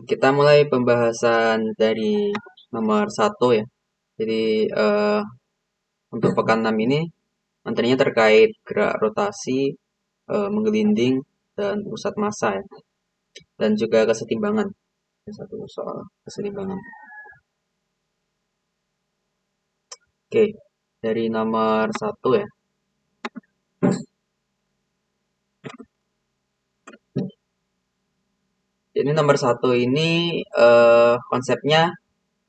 Kita mulai pembahasan dari nomor satu ya. Jadi untuk pekan 6 ini materinya terkait gerak rotasi, menggelinding, dan pusat massa ya. Dan juga kesetimbangan. Satu soal kesetimbangan. Oke, dari nomor satu ya. Jadi nomor satu ini konsepnya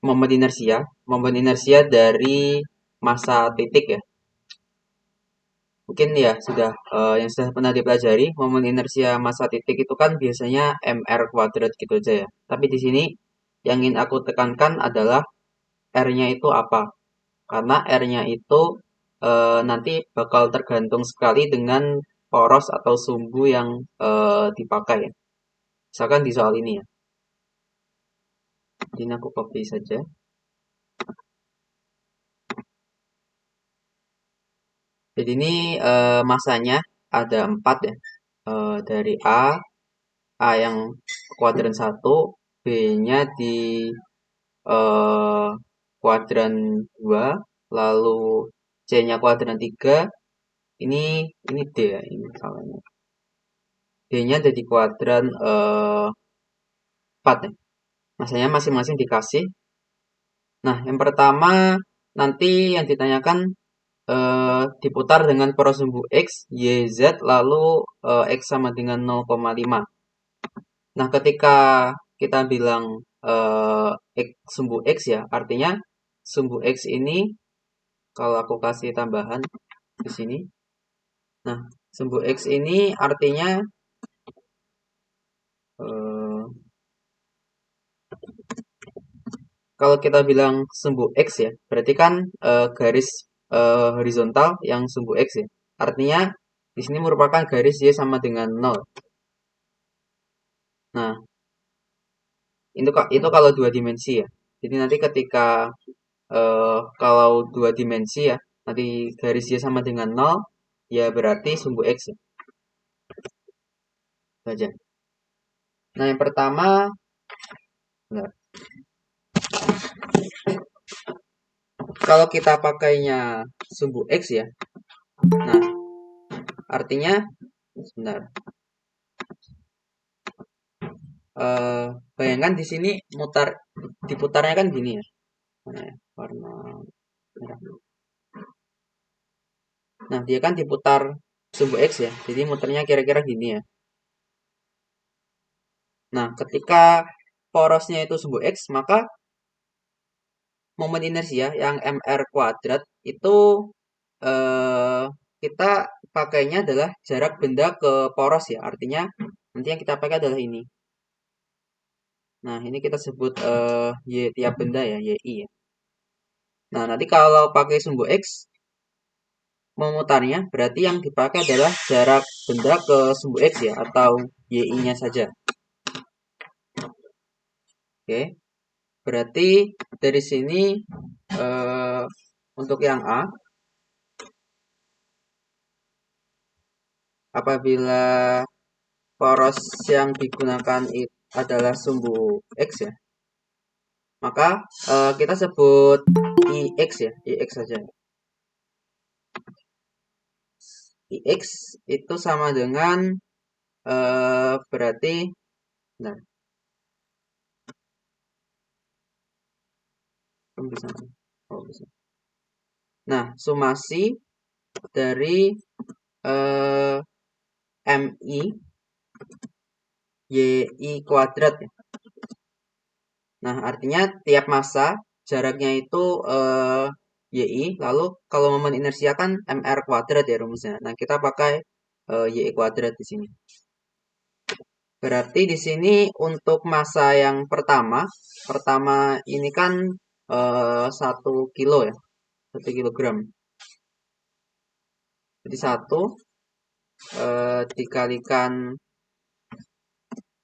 momen inersia dari massa titik ya. Mungkin ya sudah yang sudah pernah dipelajari, momen inersia massa titik itu kan biasanya mr kuadrat gitu aja ya. Tapi di sini yang ingin aku tekankan adalah r-nya itu apa? Karena r-nya itu nanti bakal tergantung sekali dengan poros atau sumbu yang dipakai ya. Misalkan di soal ini ya. Jadi aku copy saja. Jadi ini masanya ada 4 ya. Dari A yang kuadran 1, B-nya di kuadran 2, lalu C-nya kuadran 3, ini D ya, ini salahnya. D-nya ada di kuadran 4 ya. Masanya masing-masing dikasih. Nah, yang pertama nanti yang ditanyakan diputar dengan poros sumbu X, Y, Z, lalu X sama dengan 0,5. Nah, ketika kita bilang sumbu X ya, artinya sumbu X ini kalau aku kasih tambahan di sini. Nah, sumbu X ini artinya kalau kita bilang sumbu X ya, berarti kan garis horizontal yang sumbu X ya. Artinya di sini merupakan garis Y sama dengan 0. Nah, itu kalau dua dimensi ya. Jadi nanti ketika kalau dua dimensi ya, nanti garis Y sama dengan 0, ya berarti sumbu X ya. Itu aja. Nah, yang pertama, bentar. Kalau kita pakainya sumbu X ya, nah artinya, sebentar. Bayangkan di sini diputarnya kan gini ya. Mana ya? Warna merah. Nah, dia kan diputar sumbu X ya. Jadi muternya kira-kira gini ya. Nah, ketika porosnya itu sumbu X, maka momen inersia yang mr kuadrat itu eh, kita pakainya adalah jarak benda ke poros ya. Artinya nanti yang kita pakai adalah ini. Nah, ini kita sebut y tiap benda ya, yi ya. Nah, nanti kalau pakai sumbu X memutarnya berarti yang dipakai adalah jarak benda ke sumbu X ya, atau yi-nya saja. Oke. Berarti dari sini untuk yang A, apabila poros yang digunakan adalah sumbu X ya, maka kita sebut IX ya, IX saja. IX itu sama dengan berarti, nah, oh, bisa. Nah, sumasi dari MI YI kuadrat ya. Nah, artinya tiap massa jaraknya itu YI, lalu kalau momen inersia kan MR kuadrat ya rumusnya. Nah, kita pakai YI kuadrat di sini. Berarti di sini untuk massa yang pertama ini kan 1 kilo ya, 1 kilogram. Jadi 1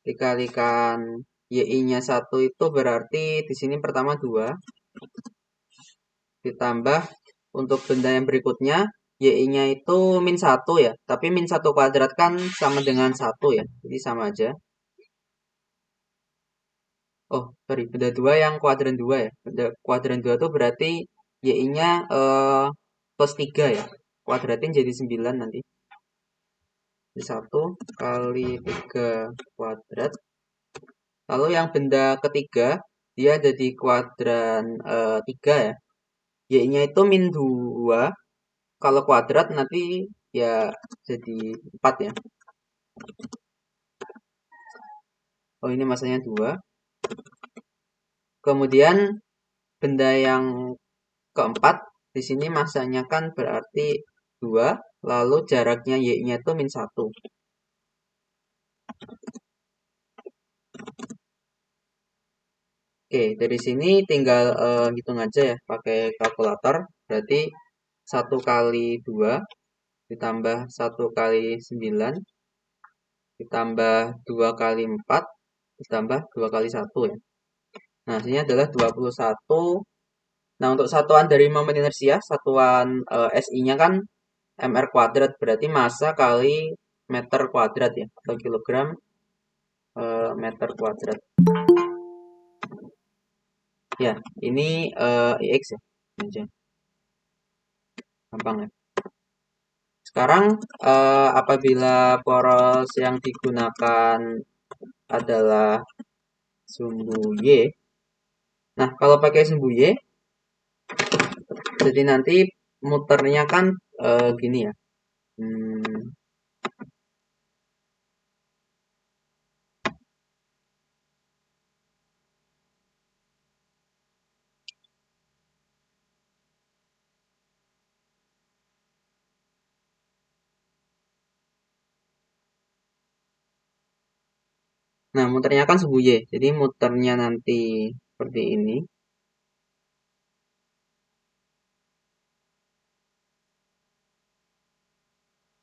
dikalikan YI-nya 1 itu berarti di sini pertama 2 ditambah untuk benda yang berikutnya YI-nya itu min 1 ya. Tapi min 1 kuadrat kan sama dengan 1 ya. Jadi sama aja. Oh, sorry, benda 2 yang kuadran 2 ya. Benda kuadran 2 itu berarti Y-nya plus 3 ya. Kuadratin jadi 9 nanti. Jadi 1 kali 3 kuadrat. Lalu yang benda ketiga, dia ada di kuadran 3 ya. Y-nya itu min 2. Kalau kuadrat nanti ya jadi 4 ya. Oh, ini masanya 2. Kemudian benda yang keempat, di sini masanya kan berarti 2, lalu jaraknya Y-nya itu min 1. Oke, dari sini tinggal hitung aja ya, pakai kalkulator. Berarti 1 kali 2 ditambah 1 kali 9 ditambah 2 kali 4 ditambah 2 kali 1 ya. Nah, hasilnya adalah 21. Nah, untuk satuan dari momen inersia, satuan SI-nya kan mr kuadrat, berarti massa kali meter kuadrat ya, atau kilogram meter kuadrat. Ya, ini IX ya, aja. Gampang ya. Sekarang apabila poros yang digunakan adalah sumbu Y. Nah, kalau pakai sumbu Y, jadi nanti muternya kan gini ya. Nah, muternya kan sumbu Y. Jadi muternya nanti seperti ini.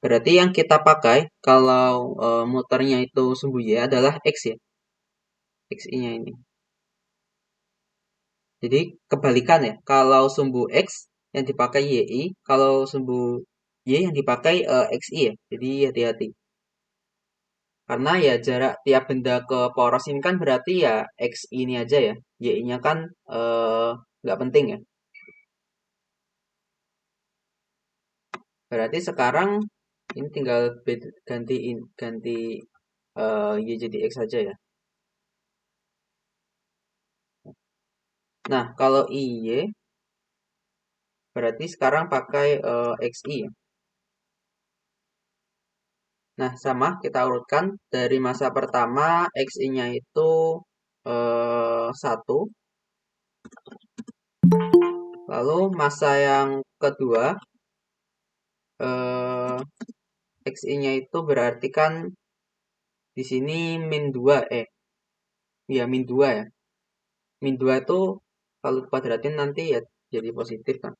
Berarti yang kita pakai kalau muternya itu sumbu Y adalah X ya. XI-nya ini. Jadi kebalikan ya. Kalau sumbu X yang dipakai YI, kalau sumbu Y yang dipakai XI ya. Jadi hati-hati. Karena ya jarak tiap benda ke poros ini kan berarti ya XI ini aja ya. Y-nya kan nggak penting ya. Berarti sekarang ini tinggal ganti Y jadi X saja ya. Nah, kalau IY berarti sekarang pakai XI ya. Nah, sama kita urutkan dari masa pertama XI-nya itu 1. Lalu masa yang kedua XI-nya itu berarti kan di sini min 2 ya min 2 ya. Min 2 itu kalau kuadratin nanti ya jadi positif kan.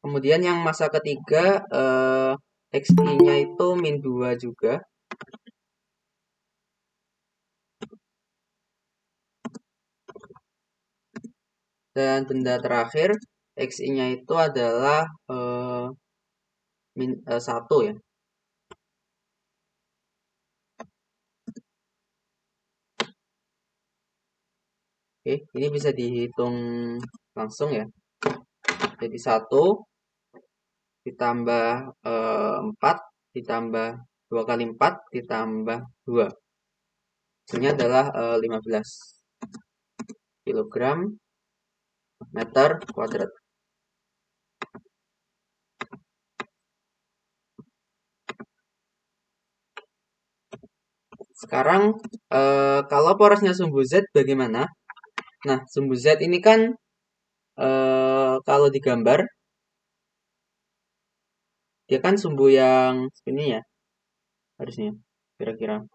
Kemudian yang masa ketiga XI-nya itu min 2 juga. Dan benda terakhir XI-nya itu adalah min 1 ya. Oke, ini bisa dihitung langsung ya. Jadi 1 ditambah 4 ditambah 2 kali 4 ditambah 2. Hasilnya adalah 15 kilogram meter kuadrat. Sekarang kalau porosnya sumbu Z bagaimana? Nah, sumbu Z ini kan kalau digambar dia kan sumbu yang ini ya harusnya kira-kira.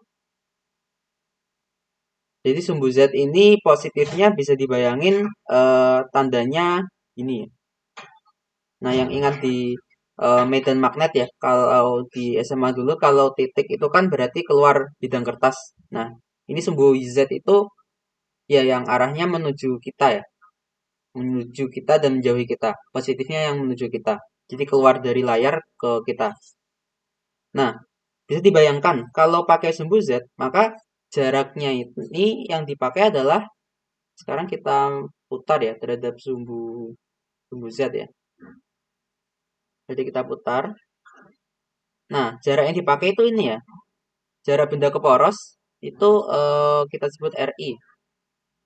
Jadi sumbu Z ini positifnya bisa dibayangin tandanya ini ya. Nah, yang ingat di medan magnet ya, kalau di SMA dulu kalau titik itu kan berarti keluar bidang kertas. Nah, ini sumbu Z itu ya yang arahnya menuju kita ya. Menuju kita dan menjauhi kita. Positifnya yang menuju kita. Jadi keluar dari layar ke kita. Nah, bisa dibayangkan kalau pakai sumbu Z, maka jaraknya ini yang dipakai adalah, sekarang kita putar ya terhadap sumbu Z ya. Jadi kita putar. Nah, jarak yang dipakai itu ini ya. Jarak benda ke poros itu kita sebut RI.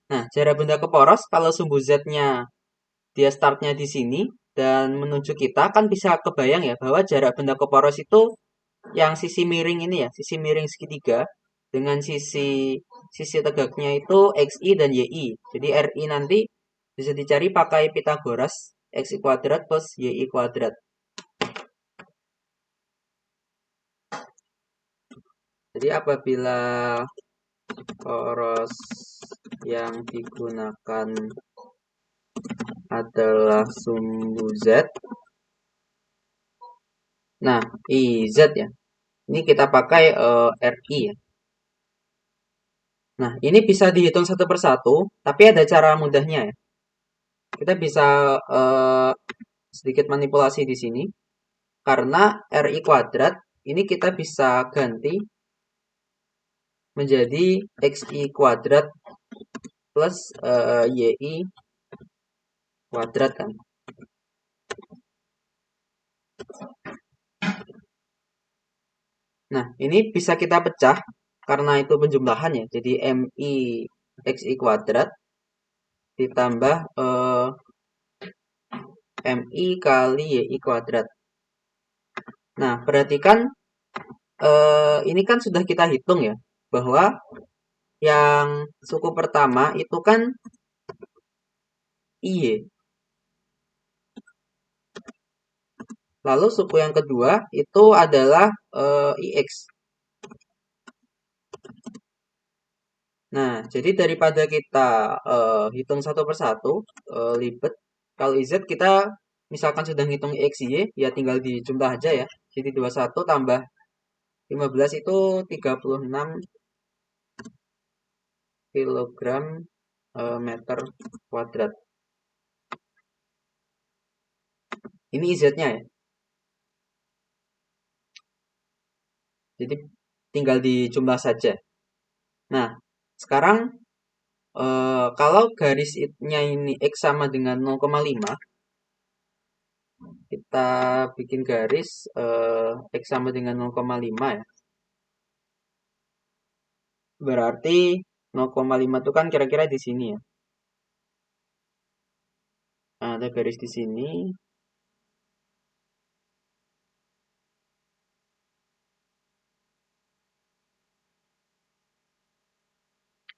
Nah, jarak benda ke poros kalau sumbu Z-nya dia startnya di sini dan menuju kita, kan bisa kebayang ya bahwa jarak benda ke poros itu yang sisi miring ini ya, sisi miring segitiga dengan sisi tegaknya itu XI dan YI. Jadi RI nanti bisa dicari pakai Pitagoras, XI kuadrat plus YI kuadrat. Jadi apabila poros yang digunakan adalah sumbu Z, nah IZ ya, ini kita pakai RI ya. Nah, ini bisa dihitung satu persatu, tapi ada cara mudahnya ya. Kita bisa sedikit manipulasi di sini. Karena RI kuadrat, ini kita bisa ganti menjadi XI kuadrat plus YI kuadrat kan. Nah, ini bisa kita pecah karena itu penjumlahan ya. Jadi MI XI kuadrat ditambah MI kali YI kuadrat. Nah, perhatikan ini kan sudah kita hitung ya, bahwa yang suku pertama itu kan IY. Lalu suku yang kedua itu adalah IX. Nah, jadi daripada kita hitung satu persatu, libet. Kalau IZ kita misalkan sudah ngitung IX, Y, ya tinggal dijumlah aja ya. Jadi 21 tambah 15 itu 36 kilogram meter kuadrat. Ini IZ-nya ya. Jadi tinggal dijumlah saja. Nah, sekarang kalau garisnya ini X sama dengan 0,5, kita bikin garis X sama dengan 0,5 ya. Berarti 0,5 itu kan kira-kira di sini ya. Nah, ada garis di sini.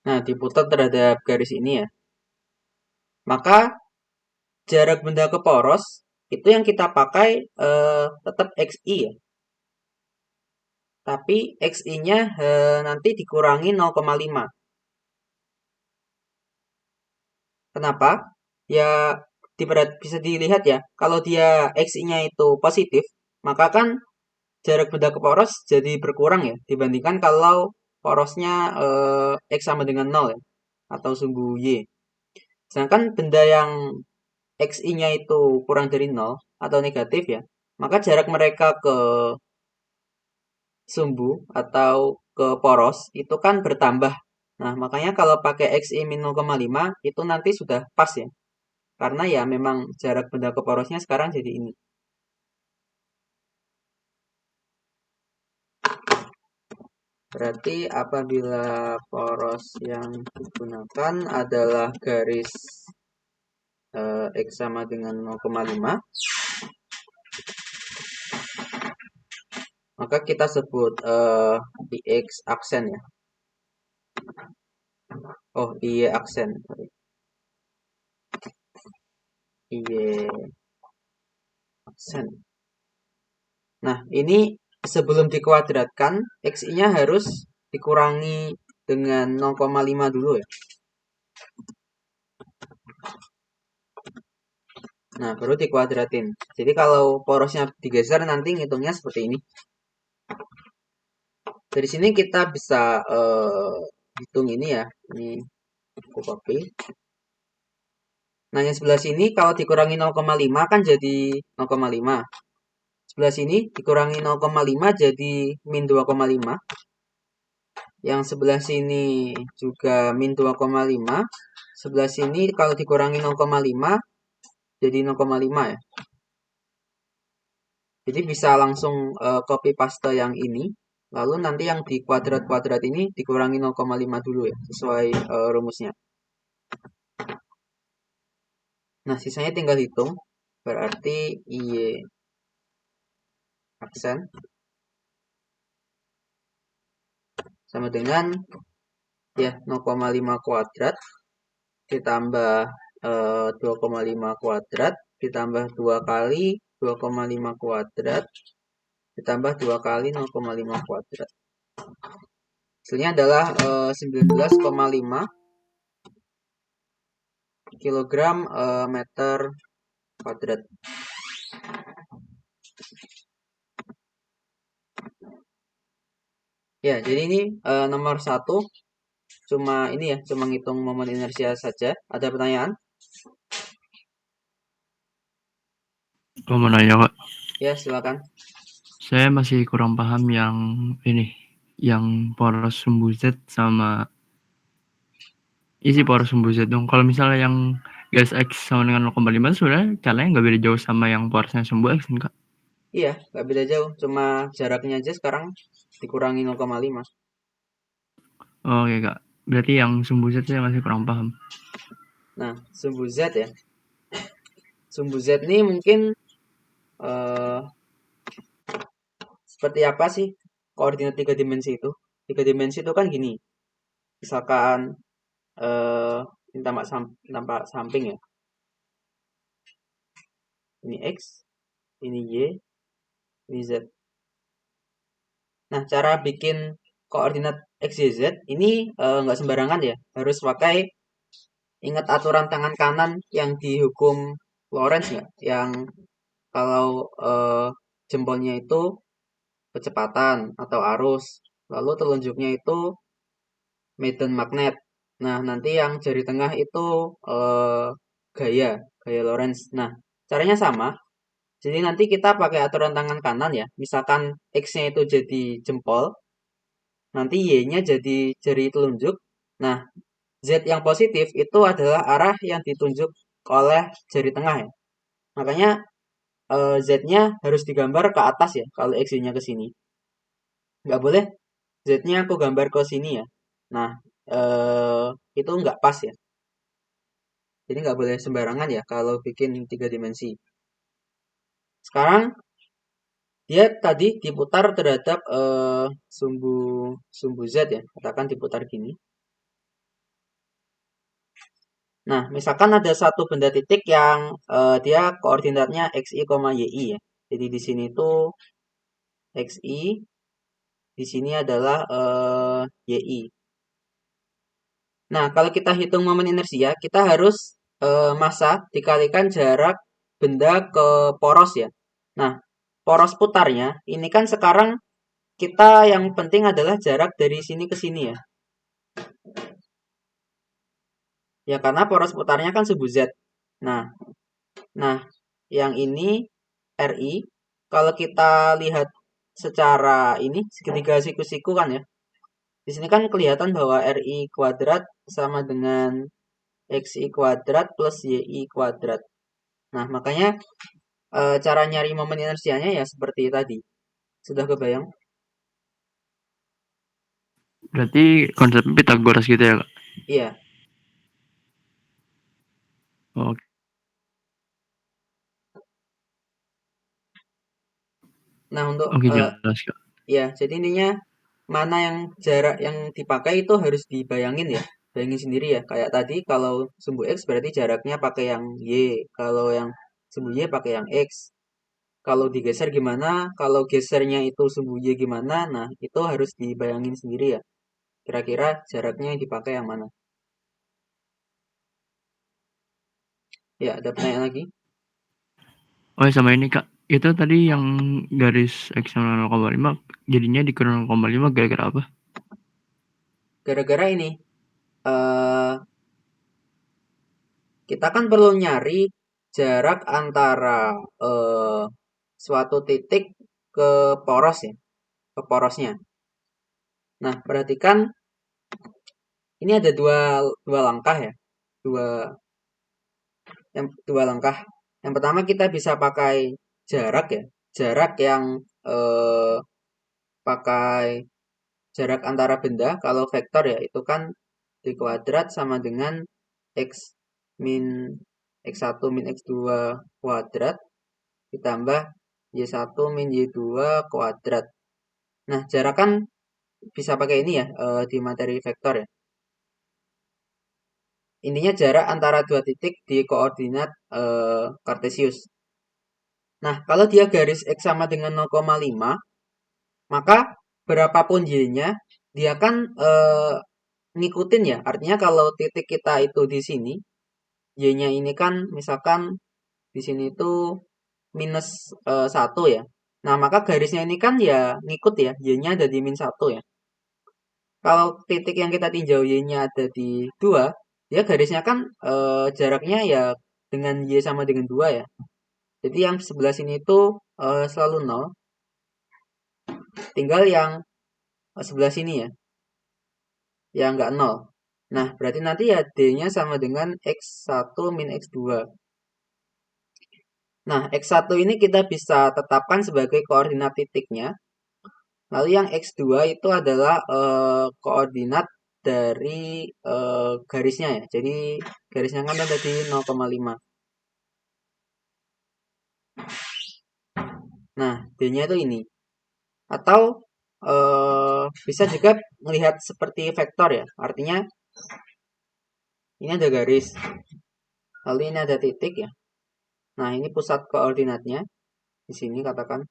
Nah, diputar terhadap garis ini ya. Maka jarak benda ke poros itu yang kita pakai tetap XI ya. Tapi XI-nya nanti dikurangi 0,5. Kenapa? Ya bisa dilihat ya, kalau dia XI-nya itu positif, maka kan jarak benda ke poros jadi berkurang ya, dibandingkan kalau porosnya X sama dengan 0 ya, atau sumbu Y. Sedangkan benda yang XI-nya itu kurang dari 0 atau negatif ya, maka jarak mereka ke sumbu atau ke poros itu kan bertambah. Nah, makanya kalau pakai XI min 0,5 itu nanti sudah pas ya. Karena ya memang jarak benda ke porosnya sekarang jadi ini. Berarti apabila poros yang digunakan adalah garis X sama dengan 0,5, maka kita sebut IX aksen ya. Oh, IY aksen. IY aksen. Nah, ini sebelum dikuadratkan, XI-nya harus dikurangi dengan 0,5 dulu ya. Nah, baru dikuadratin. Jadi kalau porosnya digeser nanti ngitungnya seperti ini. Dari sini kita bisa hitung ini ya. Ini aku copy. Nah, yang sebelah sini kalau dikurangi 0,5 kan jadi 0,5. sebelah sini dikurangi 0,5 jadi min 2,5. Yang sebelah sini juga min 2,5. Sebelah sini kalau dikurangi 0,5 jadi 0,5 ya. Jadi bisa langsung copy paste yang ini. Lalu nanti yang di kuadrat-kuadrat ini dikurangi 0,5 dulu ya, sesuai rumusnya. Nah, sisanya tinggal hitung. Berarti Y aksen sama dengan ya 0,5 kuadrat ditambah 2,5 kuadrat ditambah 2 kali 2,5 kuadrat ditambah 2 kali 0,5 kuadrat. Hasilnya adalah 19,5 kilogram meter kuadrat. Ya, jadi ini nomor 1 cuma ini ya, cuma ngitung momen inersia saja. Ada pertanyaan? Gue mau nanya, Kak. Ya, silakan. Saya masih kurang paham yang ini, yang poros sumbu Z sama isi poros sumbu Z dong. Kalau misalnya yang garis X sama dengan 0,5 sebenarnya caranya nggak beda jauh sama yang porosnya sumbu X kan, Kak? Iya, nggak beda jauh. Cuma jaraknya aja sekarang dikurangi 0,5. Oh, oke, Kak. Berarti yang sumbu Z saya masih kurang paham. Nah, sumbu Z ya. Sumbu Z ini mungkin eh, seperti apa sih koordinat 3 dimensi itu? 3 dimensi itu kan gini. Misalkan ini tampak samping ya. Ini X, ini Y, ini Z. Nah, cara bikin koordinat X, Y, Z ini nggak sembarangan ya. Harus pakai, ingat aturan tangan kanan yang dihukum Lorentz nggak? Yang kalau jempolnya itu kecepatan atau arus, lalu telunjuknya itu medan magnet. Nah, nanti yang jari tengah itu gaya, gaya Lorentz. Nah, caranya sama. Jadi nanti kita pakai aturan tangan kanan ya. Misalkan X-nya itu jadi jempol, nanti Y-nya jadi jari telunjuk. Nah, Z yang positif itu adalah arah yang ditunjuk oleh jari tengah ya. Makanya Z-nya harus digambar ke atas ya, kalau X-nya ke sini. Nggak boleh Z-nya aku gambar ke sini ya. Nah, itu nggak pas ya. Jadi nggak boleh sembarangan ya kalau bikin 3 dimensi. Sekarang dia tadi diputar terhadap sumbu sumbu Z ya. Katakan diputar gini. Nah, misalkan ada satu benda titik yang dia koordinatnya XI, YI ya. Jadi di sini tuh XI, di sini adalah YI. Nah, kalau kita hitung momen inersia, kita harus massa dikalikan jarak benda ke poros ya. Nah, poros putarnya ini kan sekarang kita yang penting adalah jarak dari sini ke sini ya. Ya karena poros putarnya kan sumbu Z. Nah, nah yang ini RI kalau kita lihat secara ini segitiga siku-siku kan ya. Di sini kan kelihatan bahwa RI kuadrat sama dengan XI kuadrat plus YI kuadrat. Nah, makanya cara nyari momen inersianya ya seperti tadi. Sudah kebayang? Berarti konsepnya Pitagoras gitu ya, Kak? Iya. Oke, Nah, untuk oke jelas, Kak. ya, jadi intinya mana yang jarak yang dipakai itu harus dibayangin ya. Bayangin sendiri ya. Kayak tadi kalau sumbu X berarti jaraknya pakai yang Y. Kalau yang sumbu Y pakai yang X. Kalau digeser gimana? Kalau gesernya itu sumbu Y gimana? Nah, itu harus dibayangin sendiri ya. Kira-kira jaraknya yang dipakai yang mana? Ya, ada pertanyaan lagi? Oh, sama ini, Kak. Itu tadi yang garis X sama 0,5 jadinya dikurang 0,5 gara-gara apa? Gara-gara ini, eh kita kan perlu nyari jarak antara suatu titik ke poros ya, ke porosnya. Nah, perhatikan ini ada dua langkah ya, dua dua langkah. Yang pertama kita bisa pakai jarak ya, jarak yang pakai jarak antara benda. Kalau vektor ya itu kan di kuadrat sama dengan x min x1 min x2 kuadrat ditambah y1 min y2 kuadrat. Nah, jarak kan bisa pakai ini ya di materi vektor ya. Intinya jarak antara dua titik di koordinat kartesius. Nah, kalau dia garis X sama dengan 0,5, maka berapapun Y-nya, dia kan ngikutin ya. Artinya kalau titik kita itu di sini, Y-nya ini kan misalkan di sini itu minus 1 ya. Nah, maka garisnya ini kan ya ngikut ya, Y-nya ada di min 1 ya. Kalau titik yang kita tinjau Y-nya ada di 2, ya garisnya kan jaraknya ya dengan Y sama dengan 2 ya. Jadi yang sebelah sini itu selalu 0, tinggal yang sebelah sini ya, yang enggak 0. Nah, berarti nanti ya D-nya sama dengan X1 min X2. Nah, X1 ini kita bisa tetapkan sebagai koordinat titiknya. Lalu yang X2 itu adalah koordinat dari garisnya ya. Jadi garisnya kan ada di 0,5. Nah, D-nya itu ini. Atau bisa juga melihat seperti vektor ya. Artinya ini ada garis. Lalu ini ada titik ya. Nah, ini pusat koordinatnya. Di sini katakan.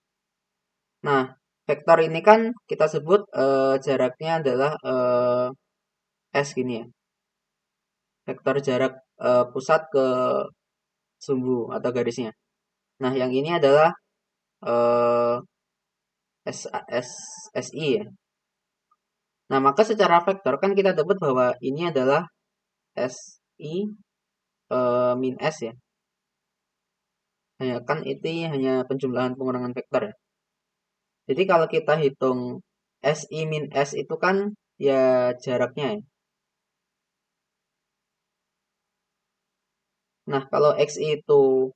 Nah, vektor ini kan kita sebut jaraknya adalah S gini ya. Vektor jarak pusat ke sumbu atau garisnya. Nah, yang ini adalah eh, S, S, SI ya. Nah, maka secara vektor kan kita dapat bahwa ini adalah SI min S ya. Hanya kan itu hanya penjumlahan pengurangan vektor ya. Jadi kalau kita hitung SI min S itu kan ya jaraknya ya. Nah, kalau XI itu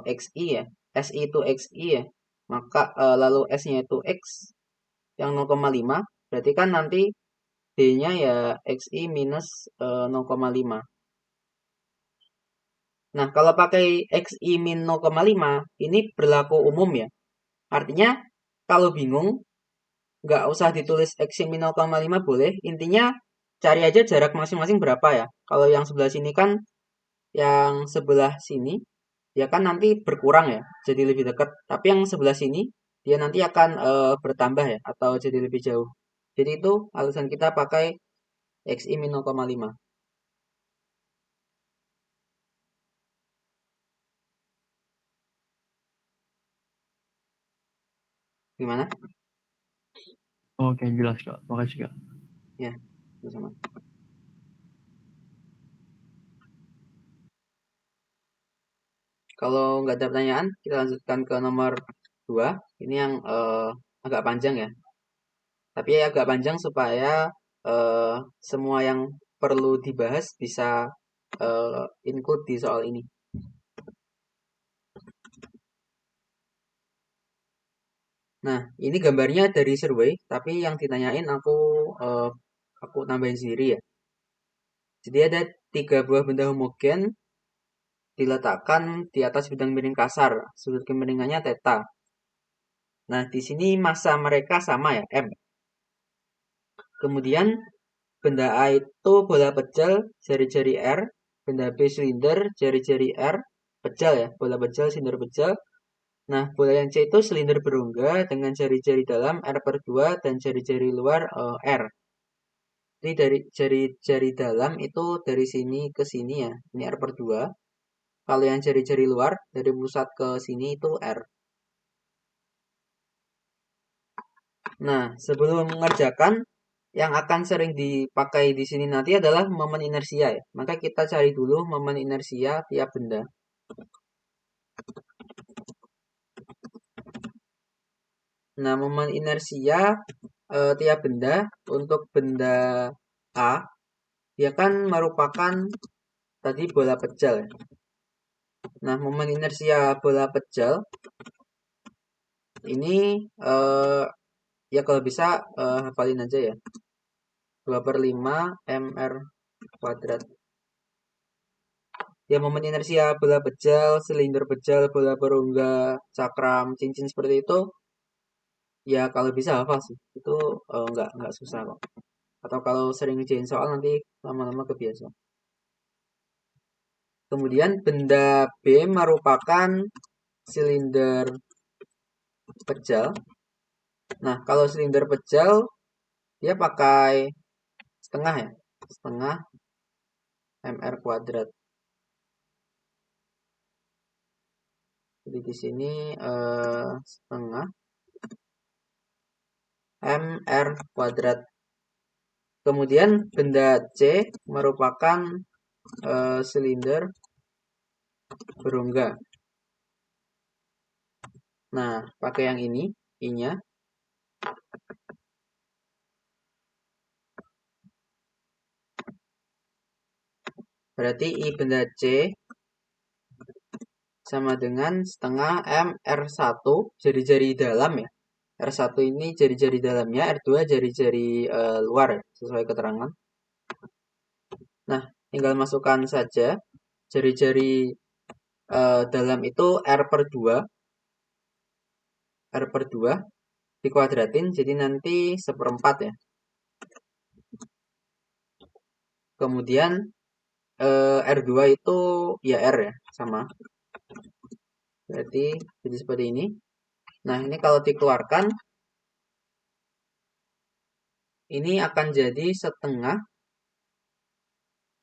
XI ya, SI itu XI ya, maka lalu S-nya itu X yang 0,5, berarti kan nanti D-nya ya XI minus 0,5. Nah, kalau pakai XI min 0,5, ini berlaku umum ya. Artinya, kalau bingung, nggak usah ditulis XI min 0,5 boleh. Intinya, cari aja jarak masing-masing berapa ya. Kalau yang sebelah sini kan, yang sebelah sini, ya kan nanti berkurang ya, jadi lebih dekat. Tapi yang sebelah sini, dia nanti akan bertambah ya, atau jadi lebih jauh. Jadi itu alasan kita pakai XI min 0,5. Gimana? Oke, jelas Kak. Makasih Kak. Ya, sama. Kalau nggak ada pertanyaan, kita lanjutkan ke nomor 2. Ini yang agak panjang ya. Tapi agak panjang supaya semua yang perlu dibahas bisa include di soal ini. Nah, ini gambarnya dari survei, tapi yang ditanyain aku tambahin sendiri ya. Jadi ada 3 buah benda homogen diletakkan di atas bidang miring kasar, sudut kemiringannya theta. Nah, di sini massa mereka sama ya, M. Kemudian benda A itu bola pejal jari-jari R, benda B silinder jari-jari R, pejal ya, bola pejal silinder pejal. Nah, bola yang C itu silinder berongga dengan jari-jari dalam R per 2 dan jari-jari luar R. Jadi dari jari-jari dalam itu dari sini ke sini ya, ini R per 2. Kalau yang jari-jari luar dari pusat ke sini itu R. Nah, sebelum mengerjakan, yang akan sering dipakai di sini nanti adalah momen inersia ya. Maka kita cari dulu momen inersia tiap benda. Nah, momen inersia tiap benda untuk benda A, dia kan merupakan tadi bola pejal ya. Nah, momen inersia bola pejal ini ya kalau bisa hafalin aja ya. 2/5 mr kuadrat. Ya, momen inersia bola pejal, silinder pejal, bola berongga, cakram, cincin seperti itu, ya kalau bisa hafal sih. Itu nggak susah kok. Atau kalau sering ngerjain soal nanti lama-lama kebiasa. Kemudian benda B merupakan silinder pejal. Nah, kalau silinder pejal dia pakai setengah ya, setengah mr kuadrat. Jadi di sini setengah mr kuadrat. Kemudian benda C merupakan silinder berongga. Nah, pakai yang ini, I-nya. Berarti I benda C sama dengan setengah mr1 jari-jari dalam ya. R1 ini jari-jari dalamnya, R2 jari-jari luar ya, sesuai keterangan. Nah, tinggal masukkan saja jari-jari dalam itu R/2 dikuadratin jadi nanti 1/4 ya. Kemudian R2 itu ya R ya, sama. Berarti jadi seperti ini. Nah, ini kalau dikeluarkan ini akan jadi setengah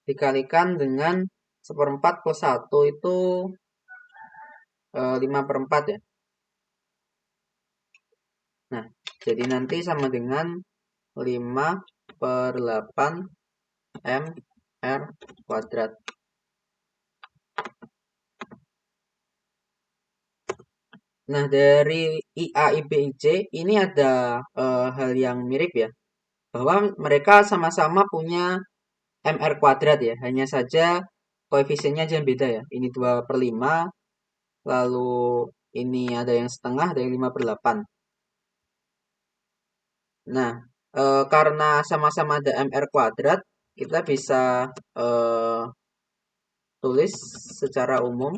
dikalikan dengan 1/4 plus 1 itu 5/4 ya. Nah, jadi nanti sama dengan 5/8 mr kuadrat. Nah, dari IA, IB, IC ini ada hal yang mirip ya. Bahwa mereka sama-sama punya mr kuadrat ya. Hanya saja koefisiennya aja yang beda ya. Ini 2/5, lalu ini ada yang setengah, ada yang 5/8. Nah, karena sama-sama ada mr kuadrat, kita bisa tulis secara umum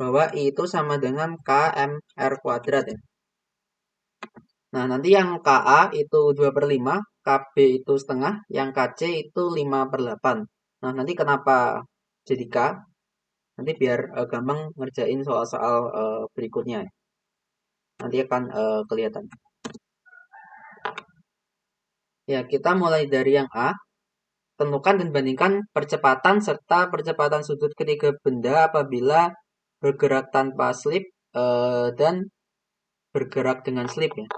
bahwa I itu sama dengan KMR kuadrat ya. Nah, nanti yang KA itu 2/5, KB itu setengah, yang KC itu 5/8. Nah, nanti kenapa jadi K? Nanti biar gampang ngerjain soal-soal berikutnya. Nanti akan kelihatan. Ya, kita mulai dari yang A. Tentukan dan bandingkan percepatan serta percepatan sudut ketiga benda apabila bergerak tanpa slip dan bergerak dengan slip ya.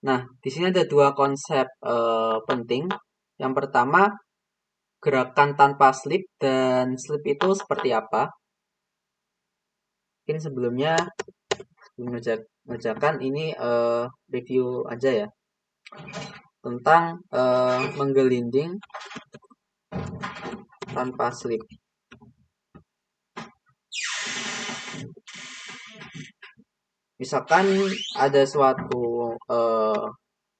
Nah, di sini ada dua konsep penting. Yang pertama, gerakan tanpa slip dan slip itu seperti apa? Mungkin sebelumnya mengerjakan ini review aja ya tentang menggelinding tanpa slip. Misalkan ada suatu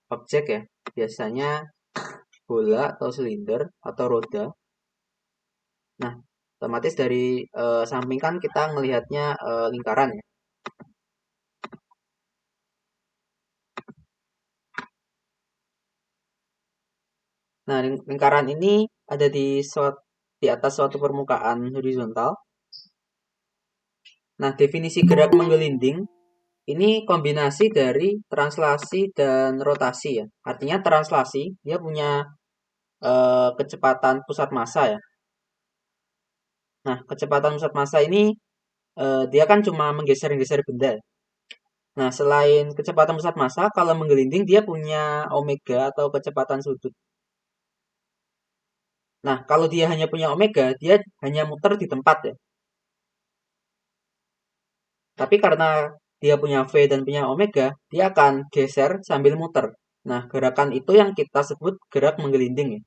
objek ya, biasanya bola atau silinder atau roda. Nah, otomatis dari samping kan kita melihatnya lingkaran ya. Nah, lingkaran ini ada di atas suatu permukaan horizontal. Nah, definisi gerak menggelinding ini kombinasi dari translasi dan rotasi ya. Artinya translasi dia punya kecepatan pusat massa ya. Nah, kecepatan pusat massa ini dia kan cuma menggeser-geser benda. Nah, selain kecepatan pusat massa, kalau menggelinding dia punya omega atau kecepatan sudut. Nah, kalau dia hanya punya omega, dia hanya muter di tempat ya. Tapi karena dia punya V dan punya omega, dia akan geser sambil muter. Nah, gerakan itu yang kita sebut gerak menggelinding ya.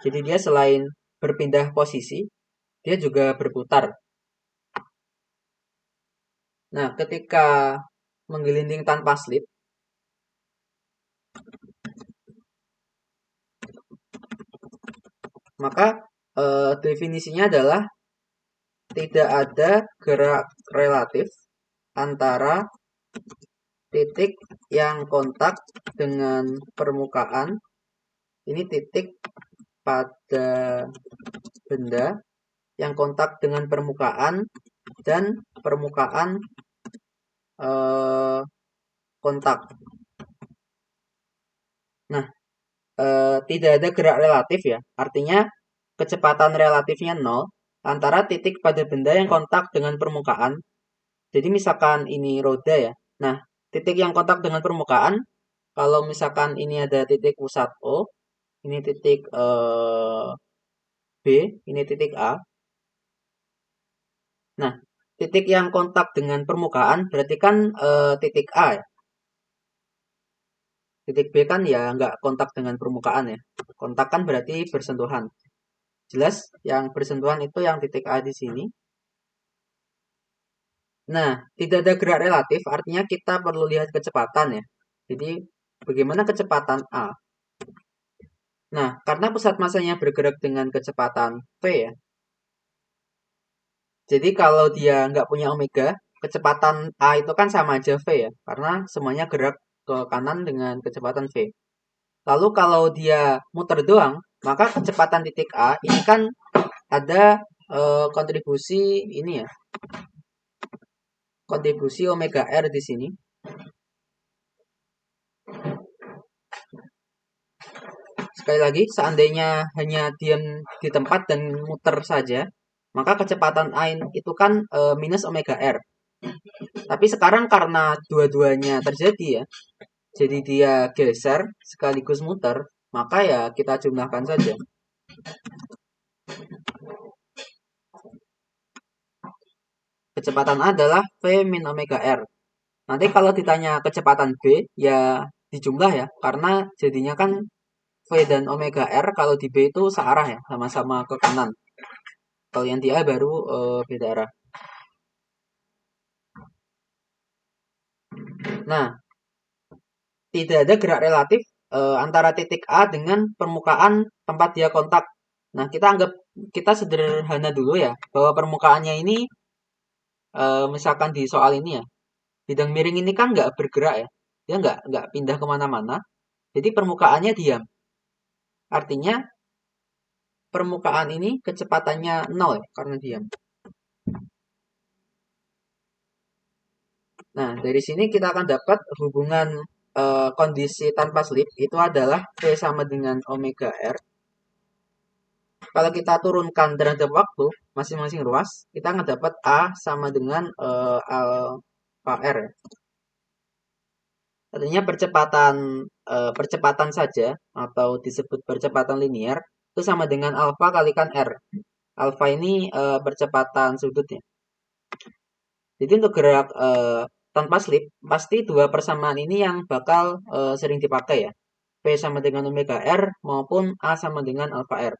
Jadi dia selain berpindah posisi, dia juga berputar. Nah, ketika menggelinding tanpa slip, maka definisinya adalah tidak ada gerak relatif antara titik yang kontak dengan permukaan, ini titik pada benda yang kontak dengan permukaan dan permukaan kontak. Nah, tidak ada gerak relatif ya, artinya kecepatan relatifnya 0 antara titik pada benda yang kontak dengan permukaan. Jadi misalkan ini roda ya, nah titik yang kontak dengan permukaan, kalau misalkan ini ada titik pusat O, ini titik B, ini titik A. Nah, titik yang kontak dengan permukaan berarti kan titik A ya. Titik B kan ya nggak kontak dengan permukaan ya. Kontak kan berarti bersentuhan. Jelas yang bersentuhan itu yang titik A di sini. Nah, tidak ada gerak relatif artinya kita perlu lihat kecepatan ya. Jadi, bagaimana kecepatan A? Nah, karena pusat masanya bergerak dengan kecepatan V ya. Jadi kalau dia nggak punya omega, kecepatan A itu kan sama aja V ya. Karena semuanya gerak ke kanan dengan kecepatan V. Lalu kalau dia muter doang, maka kecepatan titik A ini kan ada kontribusi ini ya. Kontribusi omega R di sini. Sekali lagi, seandainya hanya diam di tempat dan muter saja, maka kecepatan A itu kan minus omega R. Tapi sekarang karena dua-duanya terjadi ya, jadi dia geser sekaligus muter, maka ya kita jumlahkan saja. Kecepatan A adalah V min omega R. Nanti kalau ditanya kecepatan B, ya dijumlah ya, karena jadinya kan V dan omega R kalau di B itu searah ya, sama-sama ke kanan. Kalau yang di A baru beda arah. Nah, tidak ada gerak relatif antara titik A dengan permukaan tempat dia kontak. Nah, kita sederhana dulu ya, bahwa permukaannya ini misalkan di soal ini ya, bidang miring ini kan nggak bergerak ya, dia nggak pindah kemana-mana. Jadi permukaannya diam. Artinya permukaan ini kecepatannya 0 ya, karena diam. Nah, dari sini kita akan dapat hubungan kondisi tanpa slip itu adalah V sama dengan omega R. Kalau kita turunkan terhadap waktu masing-masing ruas, kita akan dapat A sama dengan alpha R. Artinya percepatan saja atau disebut percepatan linear itu sama dengan alfa kalikan R. Alfa ini percepatan sudutnya. Jadi untuk gerak tanpa slip, pasti dua persamaan ini yang bakal sering dipakai ya. V sama dengan omega R maupun A sama dengan alpha R.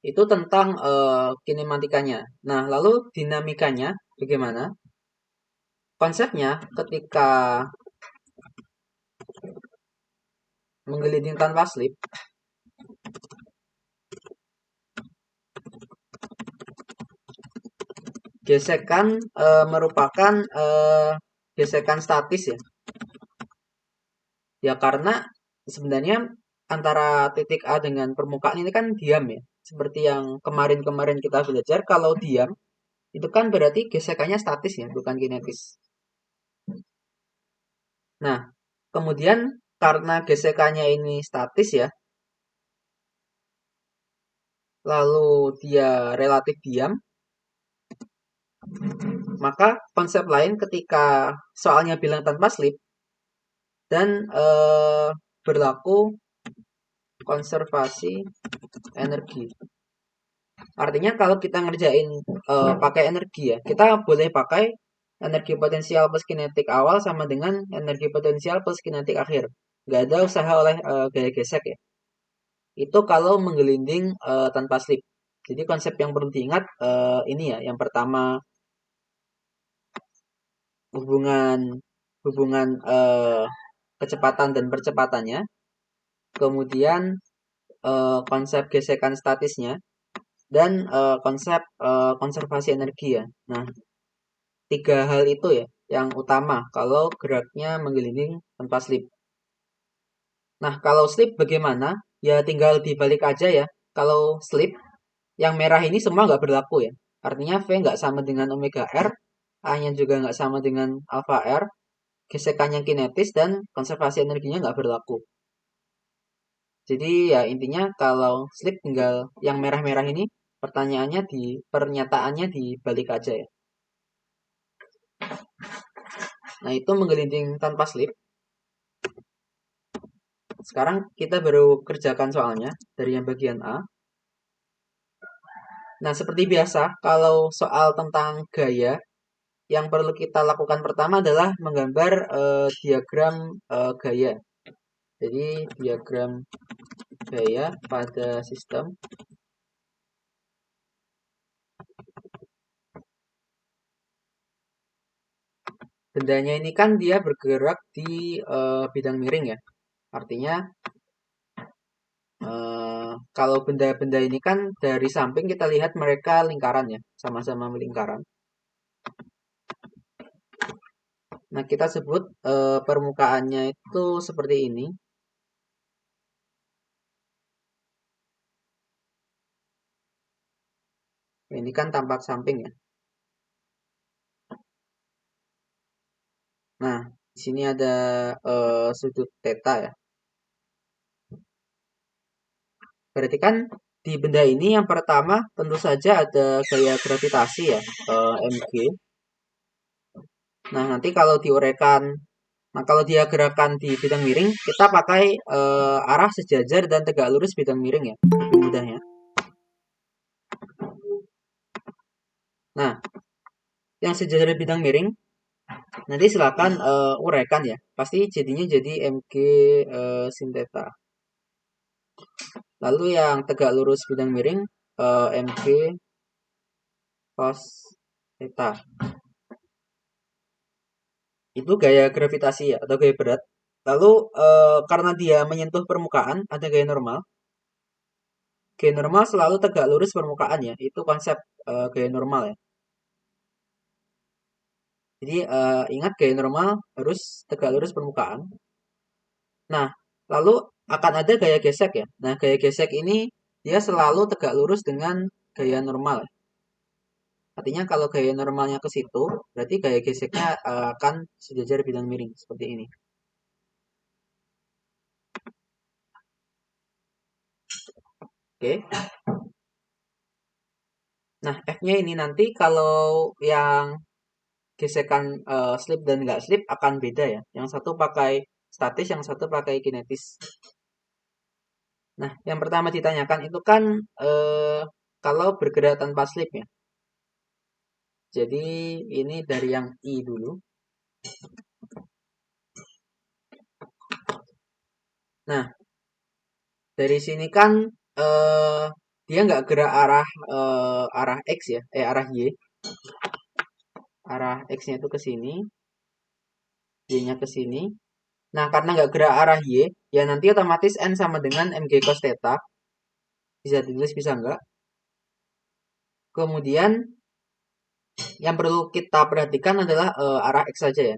Itu tentang kinematikanya. Nah, lalu dinamikanya bagaimana? Konsepnya ketika menggelinding tanpa slip, gesekan merupakan gesekan statis ya. Ya karena sebenarnya antara titik A dengan permukaan ini kan diam ya. Seperti yang kemarin-kemarin kita belajar, kalau diam itu kan berarti gesekannya statis ya, bukan kinetis. Nah, kemudian karena gesekannya ini statis ya, lalu dia relatif diam, maka konsep lain ketika soalnya bilang tanpa slip dan berlaku konservasi energi. Artinya kalau kita ngerjain pakai energi ya, kita boleh pakai energi potensial plus kinetik awal sama dengan energi potensial plus kinetik akhir. Nggak ada usaha oleh gaya gesek ya. Itu kalau menggelinding tanpa slip. Jadi konsep yang perlu diingat ini ya. Yang pertama hubungan hubungan kecepatan dan percepatannya. Kemudian konsep gesekan statisnya dan konsep konservasi energi ya. Nah, tiga hal itu ya yang utama kalau geraknya menggelinding tanpa slip. Nah, kalau slip bagaimana? Ya tinggal dibalik aja ya. Kalau slip, yang merah ini semua nggak berlaku ya. Artinya V nggak sama dengan omega R, A-nya juga nggak sama dengan alpha R, gesekannya kinetis, dan konservasi energinya nggak berlaku. Jadi ya intinya kalau slip tinggal yang merah-merah ini, pernyataannya dibalik aja ya. Nah, itu menggelinding tanpa slip. Sekarang kita baru kerjakan soalnya dari yang bagian A. Nah, seperti biasa, kalau soal tentang gaya, yang perlu kita lakukan pertama adalah menggambar diagram gaya. Jadi, diagram gaya pada sistem. Bendanya ini kan dia bergerak di bidang miring ya. Artinya, kalau benda-benda ini kan dari samping kita lihat mereka lingkaran ya, sama-sama lingkaran. Nah, kita sebut permukaannya itu seperti ini. Ini kan tampak samping ya. Nah, di sini ada sudut theta ya. Berarti kan di benda ini yang pertama tentu saja ada gaya gravitasi ya, mg. Nah, nanti kalau diuraikan, nah kalau dia gerakan di bidang miring, kita pakai arah sejajar dan tegak lurus bidang miring ya, lebih mudahnya. Nah, yang sejajar bidang miring, nanti silakan uraikan ya. Pasti jadinya jadi mg sin theta. Lalu yang tegak lurus bidang miring, mg cos theta. Itu gaya gravitasi ya atau gaya berat. Lalu karena dia menyentuh permukaan ada gaya normal. Gaya normal selalu tegak lurus permukaan ya. Itu konsep gaya normal ya. Jadi ingat gaya normal harus tegak lurus permukaan. Nah, lalu akan ada gaya gesek ya. Nah, gaya gesek ini dia selalu tegak lurus dengan gaya normal ya. Artinya kalau gaya normalnya ke situ, berarti gaya geseknya akan sejajar bidang miring seperti ini. Oke. Nah, F-nya ini nanti kalau yang gesekan slip dan nggak slip akan beda ya. Yang satu pakai statis, yang satu pakai kinetis. Nah, yang pertama ditanyakan itu kan kalau bergerak tanpa slip ya. Jadi ini dari yang I dulu. Nah, dari sini kan dia nggak gerak arah X ya, arah Y. Arah X-nya itu ke sini, Y-nya ke sini. Nah, karena nggak gerak arah Y, ya nanti otomatis N sama dengan mg cos theta. Bisa ditulis, bisa nggak? Kemudian, yang perlu kita perhatikan adalah arah X saja ya.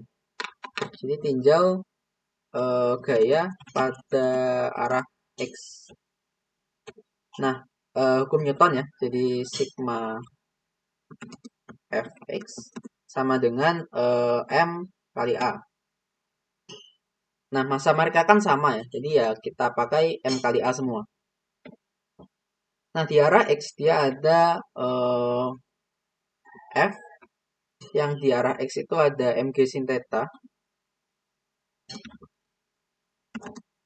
Jadi tinjau gaya pada arah X. Nah, hukum Newton ya. Jadi sigma Fx sama dengan M kali A. Nah, massa mereka kan sama ya. Jadi ya kita pakai M kali A semua. Nah, di arah X dia ada F. Yang di arah X itu ada mg sin theta.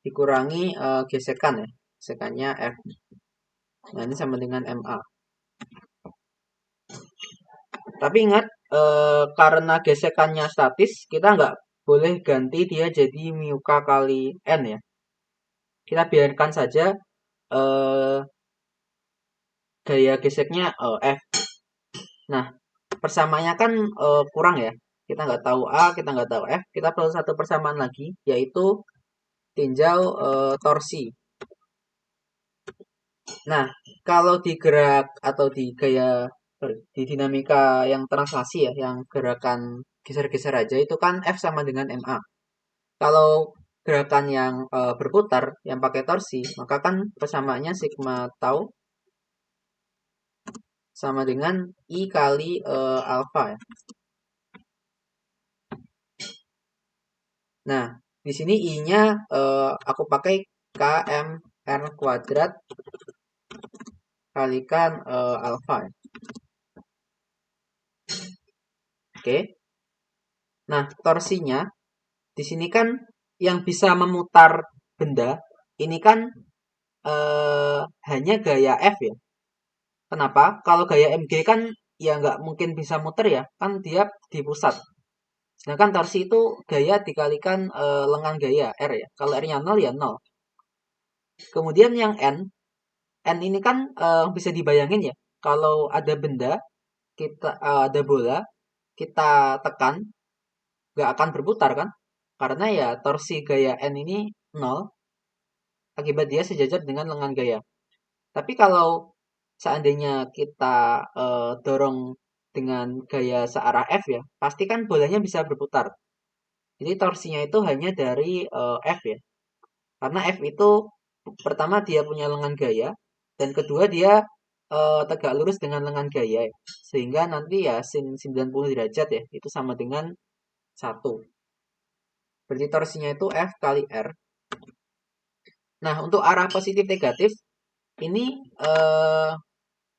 Dikurangi gesekan ya. Gesekannya F. Nah, ini sama dengan MA. Tapi ingat, karena gesekannya statis, kita nggak boleh ganti dia jadi mu k kali n ya. Kita biarkan saja eh, gaya geseknya F. Nah, persamaannya kan kurang ya. Kita nggak tahu A, kita nggak tahu F. Kita perlu satu persamaan lagi, yaitu tinjau torsi. Nah, kalau di gerak atau di gaya di dinamika yang translasi ya, yang gerakan geser-geser aja itu kan F sama dengan MA. Kalau gerakan yang berputar yang pakai torsi, maka kan persamaannya sigma tau sama dengan I kali alfa ya. Nah, di sini I-nya aku pakai KMR kuadrat kalikan alfa ya. Oke. Nah, torsinya di sini kan yang bisa memutar benda ini kan hanya gaya F ya. Kenapa? Kalau gaya MG kan ya nggak mungkin bisa muter ya, kan dia di pusat. Sedangkan torsi itu gaya dikalikan lengan gaya R ya. Kalau R-nya 0 ya 0. Kemudian yang N ini kan bisa dibayangin ya. Kalau ada benda, kita ada bola, kita tekan, nggak akan berputar kan? Karena ya torsi gaya N ini 0, akibat dia sejajar dengan lengan gaya. Tapi kalau seandainya kita dorong dengan gaya searah F ya, pasti kan bolanya bisa berputar. Jadi torsinya itu hanya dari F ya. Karena F itu pertama dia punya lengan gaya, dan kedua dia tegak lurus dengan lengan gaya ya. Sehingga nanti ya sin 90 derajat ya, itu sama dengan 1. Berarti torsinya itu F kali R. Nah, untuk arah positif negatif, ini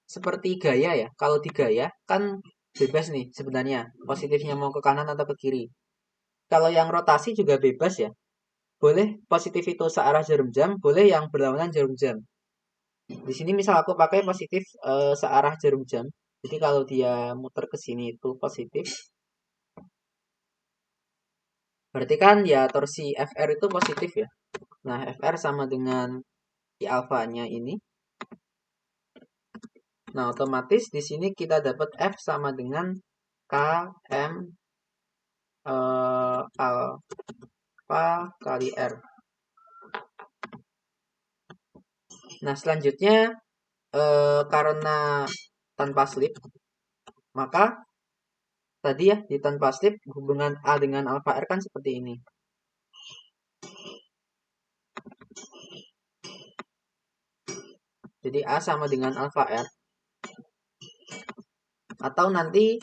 seperti gaya ya. Kalau di gaya kan bebas nih sebenarnya. Positifnya mau ke kanan atau ke kiri. Kalau yang rotasi juga bebas ya. Boleh positif itu searah jarum jam, boleh yang berlawanan jarum jam. Di sini misal aku pakai positif searah jarum jam. Jadi kalau dia muter ke sini itu positif. Berarti kan ya torsi FR itu positif ya. Nah, FR sama dengan I alfanya ini. Nah, otomatis di sini kita dapat F sama dengan KM alfa kali R. Nah, selanjutnya karena tanpa slip, maka tadi ya di tanpa slip hubungan A dengan alfa R kan seperti ini. Jadi A sama dengan alfa R. Atau nanti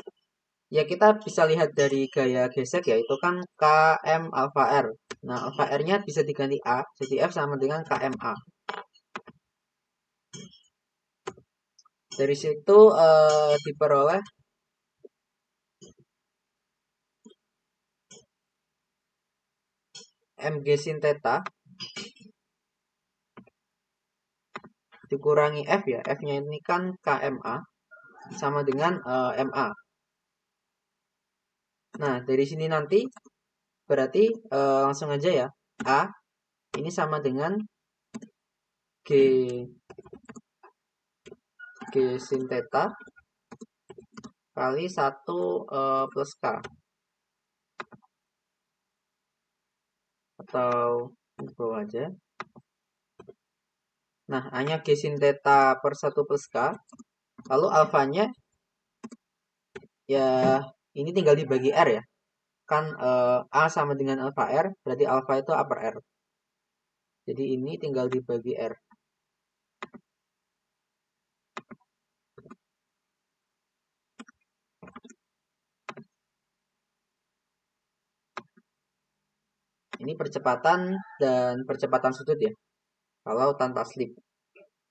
ya kita bisa lihat dari gaya gesek ya, itu kan KM alfa R. Nah, alfa R-nya bisa diganti A, jadi F sama dengan KMA. Dari situ diperoleh MG sin theta dikurangi F ya. F-nya ini kan KMA sama dengan MA. Nah, dari sini nanti berarti langsung aja ya. A ini sama dengan G G sin theta kali 1 plus K. Atau di bawah aja. Nah, A-nya G sin theta per 1 plus K. Lalu alfanya ya ini tinggal dibagi R ya. Kan A sama dengan alfa R, berarti alfa itu upper R. Jadi ini tinggal dibagi R. Ini percepatan dan percepatan sudut ya. Kalau tanpa slip.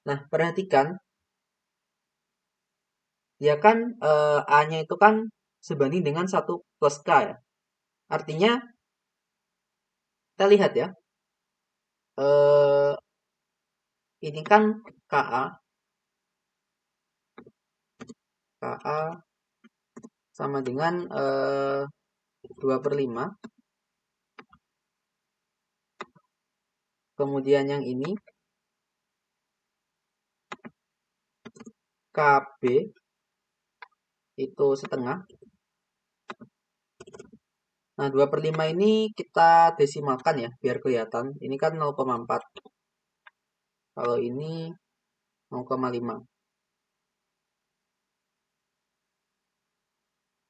Nah, perhatikan dia kan A-nya itu kan sebanding dengan 1 plus K ya. Artinya kita lihat ya. Ini kan KA, KA sama dengan 2/5. Kemudian yang ini KB itu setengah. Nah, 2/5 ini kita desimalkan ya, biar kelihatan. Ini kan 0,4. Kalau ini 0,5.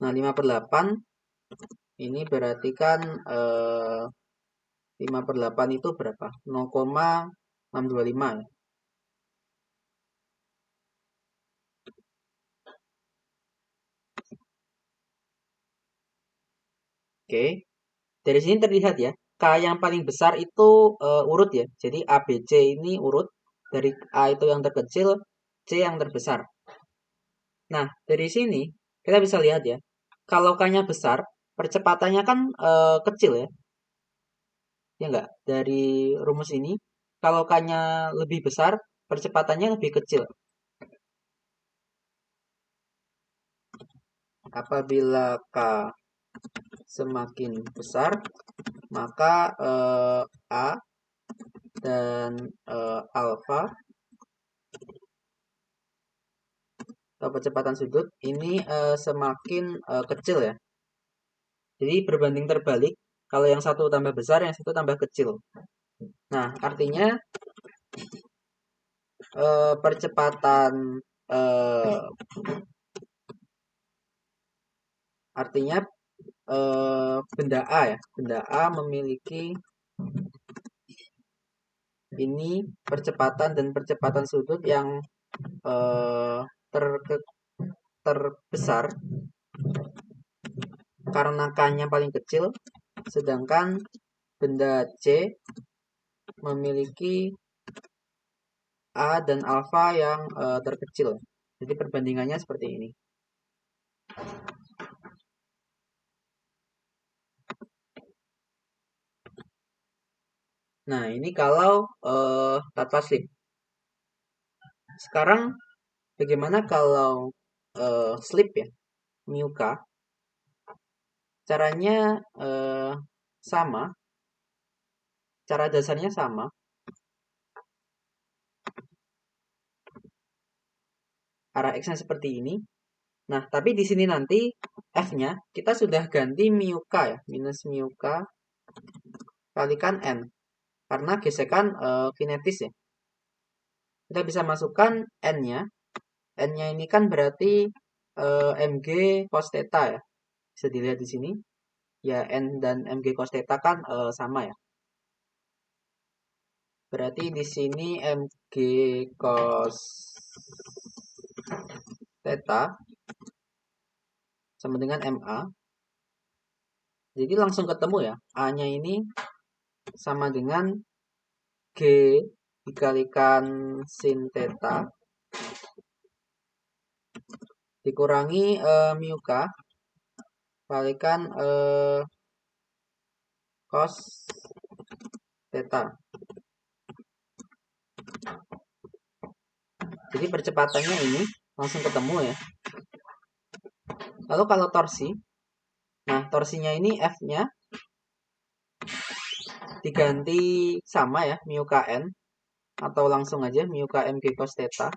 Nah, 5/8 ini berarti kan 5/8 itu berapa? 0,625 ya. Oke. Dari sini terlihat ya, K yang paling besar itu urut ya. Jadi A, B, C ini urut. Dari A itu yang terkecil, C yang terbesar. Nah, dari sini kita bisa lihat ya, kalau K-nya besar, percepatannya kan kecil ya. Ya enggak? Dari rumus ini, kalau K-nya lebih besar, percepatannya lebih kecil. Apabila K semakin besar, maka A dan alfa atau percepatan sudut ini semakin kecil ya. Jadi berbanding terbalik, kalau yang satu tambah besar, yang satu tambah kecil. Nah, artinya percepatan eh, artinya benda A ya, benda A memiliki ini percepatan dan percepatan sudut yang eh, terbesar karena K-nya paling kecil, sedangkan benda C memiliki A dan alfa yang terkecil. Jadi perbandingannya seperti ini. Nah, ini kalau tata slip. Sekarang bagaimana kalau slip ya, mu k? Caranya sama, cara dasarnya sama. Arah X-nya seperti ini. Nah, tapi di sini nanti F-nya kita sudah ganti mu k ya, minus mu k kalikan N. Karena gesekan kinetis ya. Kita bisa masukkan N-nya. N-nya ini kan berarti mg cos theta ya. Bisa dilihat di sini. Ya, N dan mg cos theta kan sama ya. Berarti di sini mg cos theta sama dengan ma. Jadi langsung ketemu ya. A-nya ini sama dengan G dikalikan sin theta dikurangi mu k kalikan cos theta. Jadi percepatannya ini langsung ketemu ya. Lalu kalau torsi, nah torsinya ini F-nya diganti sama ya, mu kn atau langsung aja mu k mg cos theta.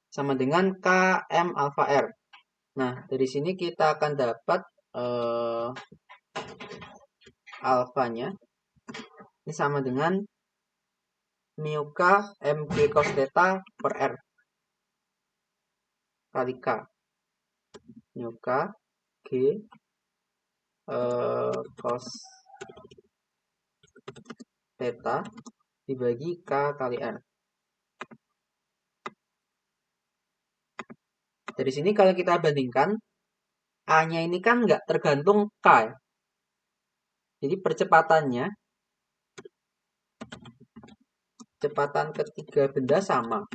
Sama dengan km alpha r. Nah, dari sini kita akan dapat alfanya ini sama dengan mu k mg cos theta per r kali k. Mu k g cos theta dibagi k kali r. Dari sini kalau kita bandingkan, A-nya ini kan nggak tergantung K ya. Jadi percepatannya, kecepatan ketiga benda sama.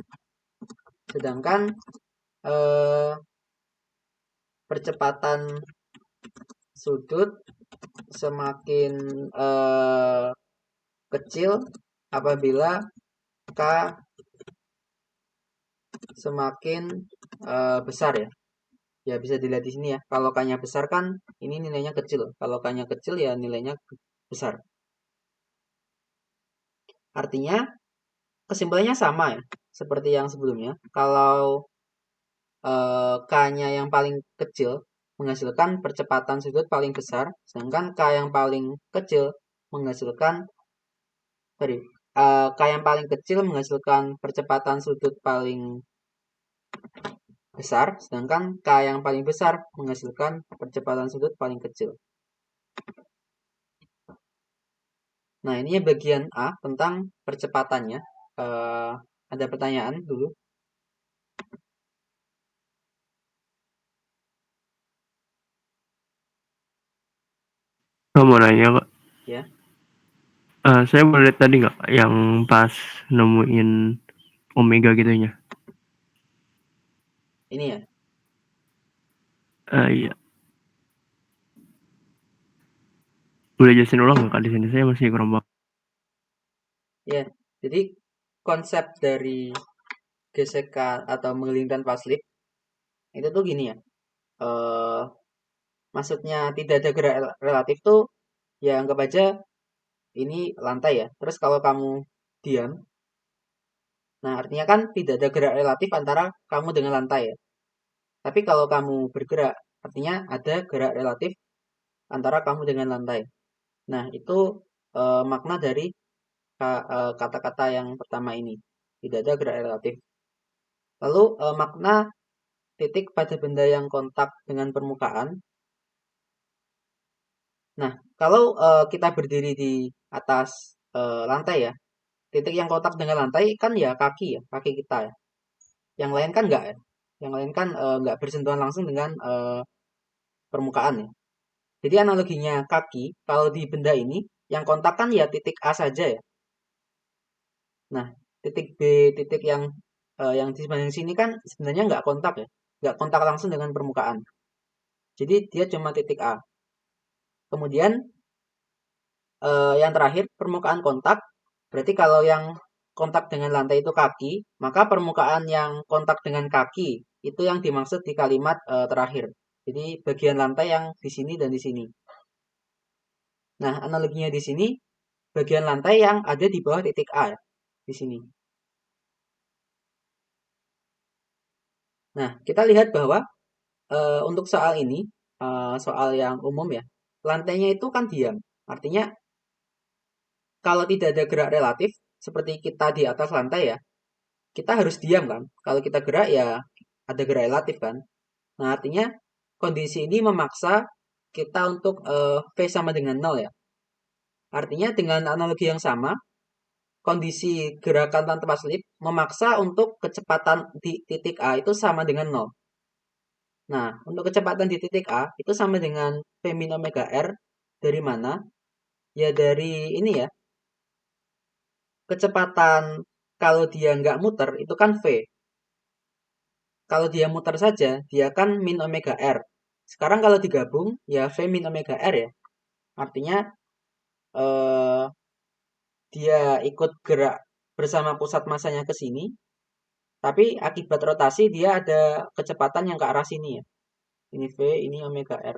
Sedangkan percepatan sudut semakin kecil apabila K semakin besar ya. Ya bisa dilihat di sini ya. Kalau K-nya besar kan ini nilainya kecil. Kalau K-nya kecil ya nilainya besar. Artinya kesimpulannya sama ya. Seperti yang sebelumnya. Kalau K-nya yang paling kecil menghasilkan percepatan sudut paling besar, sedangkan K yang paling kecil menghasilkan sorry, K yang paling kecil menghasilkan percepatan sudut paling besar, sedangkan K yang paling besar menghasilkan percepatan sudut paling kecil. Nah, ini bagian A tentang percepatannya. Eh, ada pertanyaan dulu? Mau nanya kak, Ya, saya boleh tadi nggak yang pas nemuin omega gitunya? ini ya. Iya, boleh jelasin ulang nggak kak di sini? Saya masih kurang paham. Ya, jadi konsep dari gesekan atau mengelilingkan paslip itu tuh gini ya. Eh, maksudnya tidak ada gerak relatif tuh ya anggap aja ini lantai ya. Terus kalau kamu diam, nah artinya kan tidak ada gerak relatif antara kamu dengan lantai ya. Tapi kalau kamu bergerak, artinya ada gerak relatif antara kamu dengan lantai. Nah, itu makna dari kata-kata yang pertama ini. Tidak ada gerak relatif. Lalu makna titik pada benda yang kontak dengan permukaan. Nah, kalau kita berdiri di atas lantai ya, titik yang kontak dengan lantai kan ya kaki ya, kaki kita ya. Yang lain kan enggak ya. Yang lain kan enggak bersentuhan langsung dengan permukaan ya. Jadi analoginya kaki, kalau di benda ini, yang kontak kan ya titik A saja ya. Nah, titik B, titik yang di sebelah sini kan sebenarnya nggak kontak ya. Nggak kontak langsung dengan permukaan. Jadi dia cuma titik A. Kemudian yang terakhir permukaan kontak. Berarti kalau yang kontak dengan lantai itu kaki, maka permukaan yang kontak dengan kaki itu yang dimaksud di kalimat terakhir. Jadi bagian lantai yang di sini dan di sini. Nah, analoginya di sini bagian lantai yang ada di bawah titik A ya, di sini. Nah, kita lihat bahwa untuk soal ini, soal yang umum ya, lantainya itu kan diam. Artinya kalau tidak ada gerak relatif, seperti kita di atas lantai ya, kita harus diam kan. Kalau kita gerak ya ada gerak relatif kan. Nah, artinya kondisi ini memaksa kita untuk V sama dengan nol ya. Artinya dengan analogi yang sama, kondisi gerakan tanpa slip memaksa untuk kecepatan di titik A itu sama dengan nol. Nah, untuk kecepatan di titik A itu sama dengan V min omega R dari mana? Ya dari ini ya, kecepatan kalau dia nggak muter itu kan V. Kalau dia muter saja, dia kan min omega R. Sekarang kalau digabung, ya V min omega R ya. Artinya eh, dia ikut gerak bersama pusat masanya ke sini, tapi akibat rotasi dia ada kecepatan yang ke arah sini ya. Ini V, ini omega R.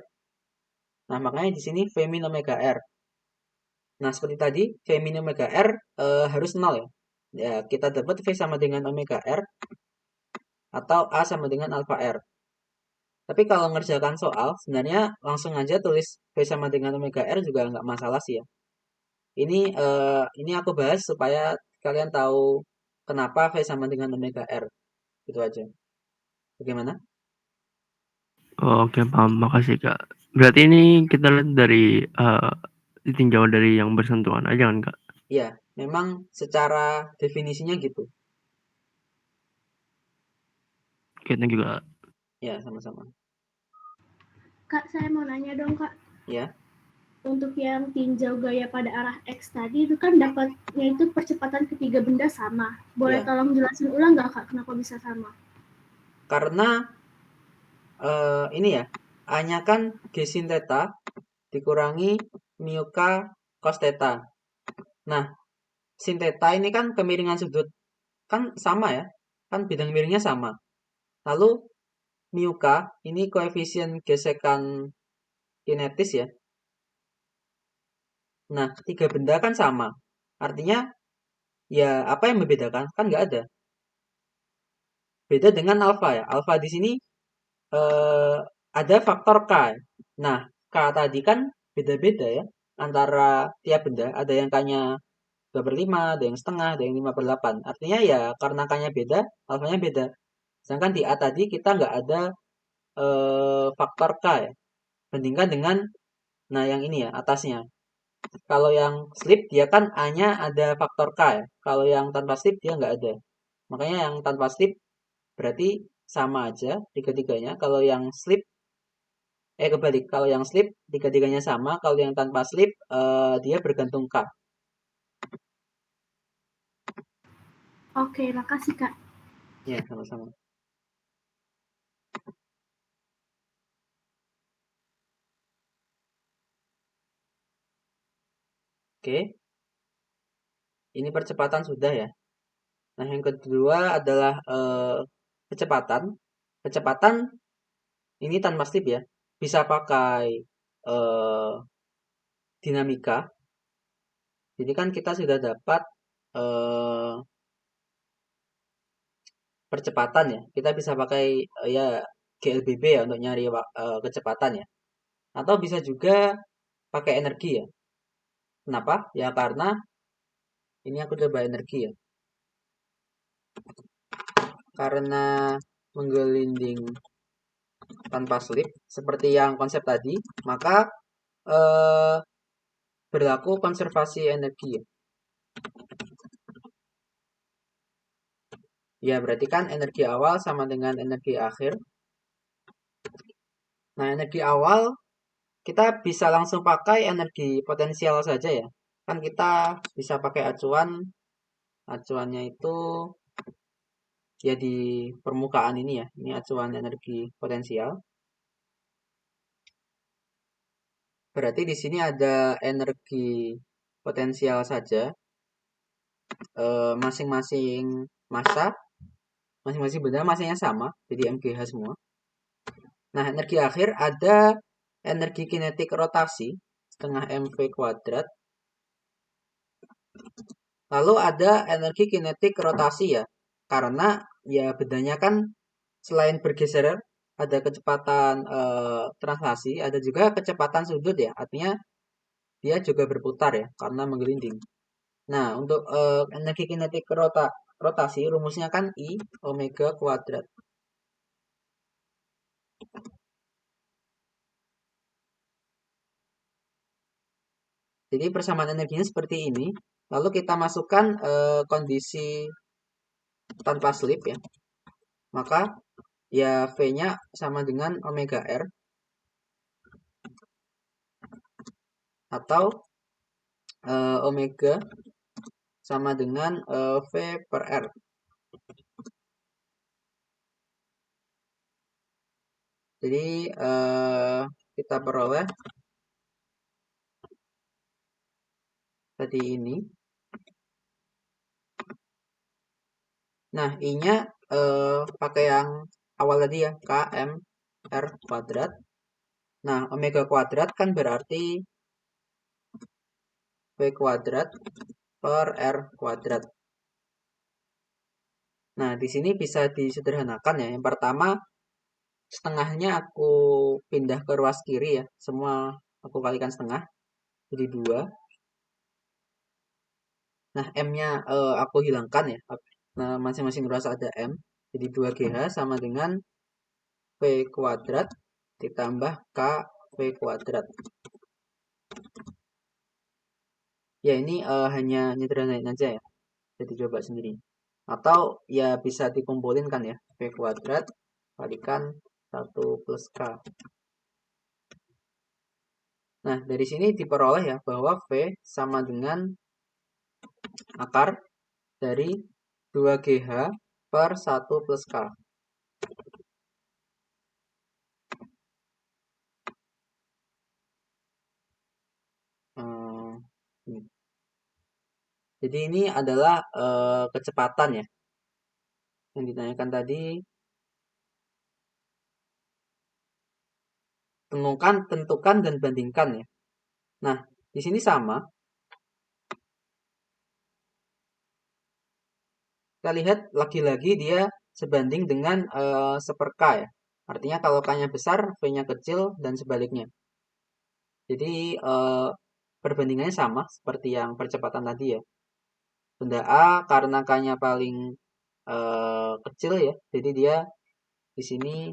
Nah, makanya di sini V min omega R. Nah, seperti tadi, V min omega R harus 0 ya. Ya, kita dapat V sama dengan omega R atau A sama dengan alfa R. Tapi kalau ngerjakan soal, sebenarnya langsung aja tulis V sama dengan omega R juga nggak masalah sih ya. Ini aku bahas supaya kalian tahu kenapa V sama dengan omega R. Itu aja. Bagaimana? Oh, oke, paham. Makasih kak. Berarti ini kita lihat dari ditinjau dari yang bersentuhan aja kan kak? Iya, memang secara definisinya gitu. Oke, thank you kak. Ya, sama-sama. Kak, saya mau nanya dong, Kak. Ya, Untuk yang tinjau gaya pada arah X tadi itu kan dapatnya itu percepatan ketiga benda sama. Boleh ya. tolong jelasin ulang nggak, Kak, kenapa bisa sama? Karena ini ya, A-nya kan G sin theta dikurangi mu K cos theta. Nah, sin theta ini kan kemiringan sudut kan sama ya. kan bidang miringnya sama. Lalu mu k ini koefisien gesekan kinetis ya. Nah, ketiga benda kan sama. Artinya ya apa yang membedakan? Kan nggak ada. Beda dengan alfa ya. Alfa di sini eh, ada faktor K. Nah, K tadi kan beda-beda ya. Antara tiap benda. Ada yang K-nya 2/5, ada yang setengah, ada yang 5/8. Artinya ya karena K-nya beda, alfanya beda. Sedangkan di A tadi kita nggak ada faktor K ya. Bandingkan dengan, nah yang ini ya, atasnya. Kalau yang slip dia kan A-nya ada faktor K ya. Kalau yang tanpa slip dia nggak ada. Makanya yang tanpa slip berarti sama aja tiga-tiganya. Kalau yang slip kebalik. Kalau yang slip tiga-tiganya sama. Kalau yang tanpa slip dia bergantung K. Oke, makasih Kak. Ya, sama-sama. Oke, ini percepatan sudah ya. Nah, yang kedua adalah kecepatan. Kecepatan ini tanpa slip ya. Bisa pakai eh, dinamika. Jadi kan kita sudah dapat eh, percepatan ya. Kita bisa pakai ya GLBB ya untuk nyari kecepatan ya. Atau bisa juga pakai energi ya. Kenapa? Ya karena ini aku coba energi ya. Karena menggelinding tanpa slip seperti yang konsep tadi, maka eh, berlaku konservasi energi ya. Ya, berarti kan energi awal sama dengan energi akhir. Nah, energi awal kita bisa langsung pakai energi potensial saja ya. Kan kita bisa pakai acuan. Acuannya itu ya di permukaan ini ya. Ini acuan energi potensial. Berarti di sini ada energi potensial saja. Masing-masing massa, masing-masing benda massanya sama. Jadi MGH semua. Nah, energi akhir ada energi kinetik rotasi setengah mv kuadrat. Lalu ada energi kinetik rotasi ya. Karena ya bedanya kan selain bergeser ada kecepatan translasi, ada juga kecepatan sudut ya. Artinya dia juga berputar ya karena menggelinding. Nah, untuk energi kinetik rotasi rumusnya kan I omega kuadrat. Jadi persamaan energinya seperti ini. Lalu kita masukkan kondisi tanpa slip ya. Maka ya V-nya sama dengan omega R atau omega sama dengan V per R. Jadi kita peroleh tadi ini. Nah, I-nya pakai yang awal tadi ya, KM R kuadrat. Nah, omega kuadrat kan berarti V kuadrat per R kuadrat. Nah, di sini bisa disederhanakan ya. Yang pertama, setengahnya aku pindah ke ruas kiri ya. Semua aku kalikan setengah. Jadi 2. Nah, M-nya aku hilangkan ya. Nah, masing-masing ruas ada M. Jadi 2GH sama dengan V kuadrat ditambah K V kuadrat. Ya, ini hanya nyederhanain aja ya. Jadi coba sendiri. Atau ya bisa dikumpulin kan ya. V kuadrat kalikan 1 plus K. Nah, dari sini diperoleh ya bahwa V sama dengan akar dari 2GH per 1 plus K. Hmm, Jadi ini adalah kecepatan ya. yang ditanyakan tadi, tentukan dan bandingkan ya. Nah, di sini sama. Kita lihat lagi-lagi dia sebanding dengan seper K ya. Artinya kalau K-nya besar, V-nya kecil, dan sebaliknya. Jadi perbandingannya sama seperti yang percepatan tadi ya. Benda A karena K-nya paling kecil ya, jadi dia di sini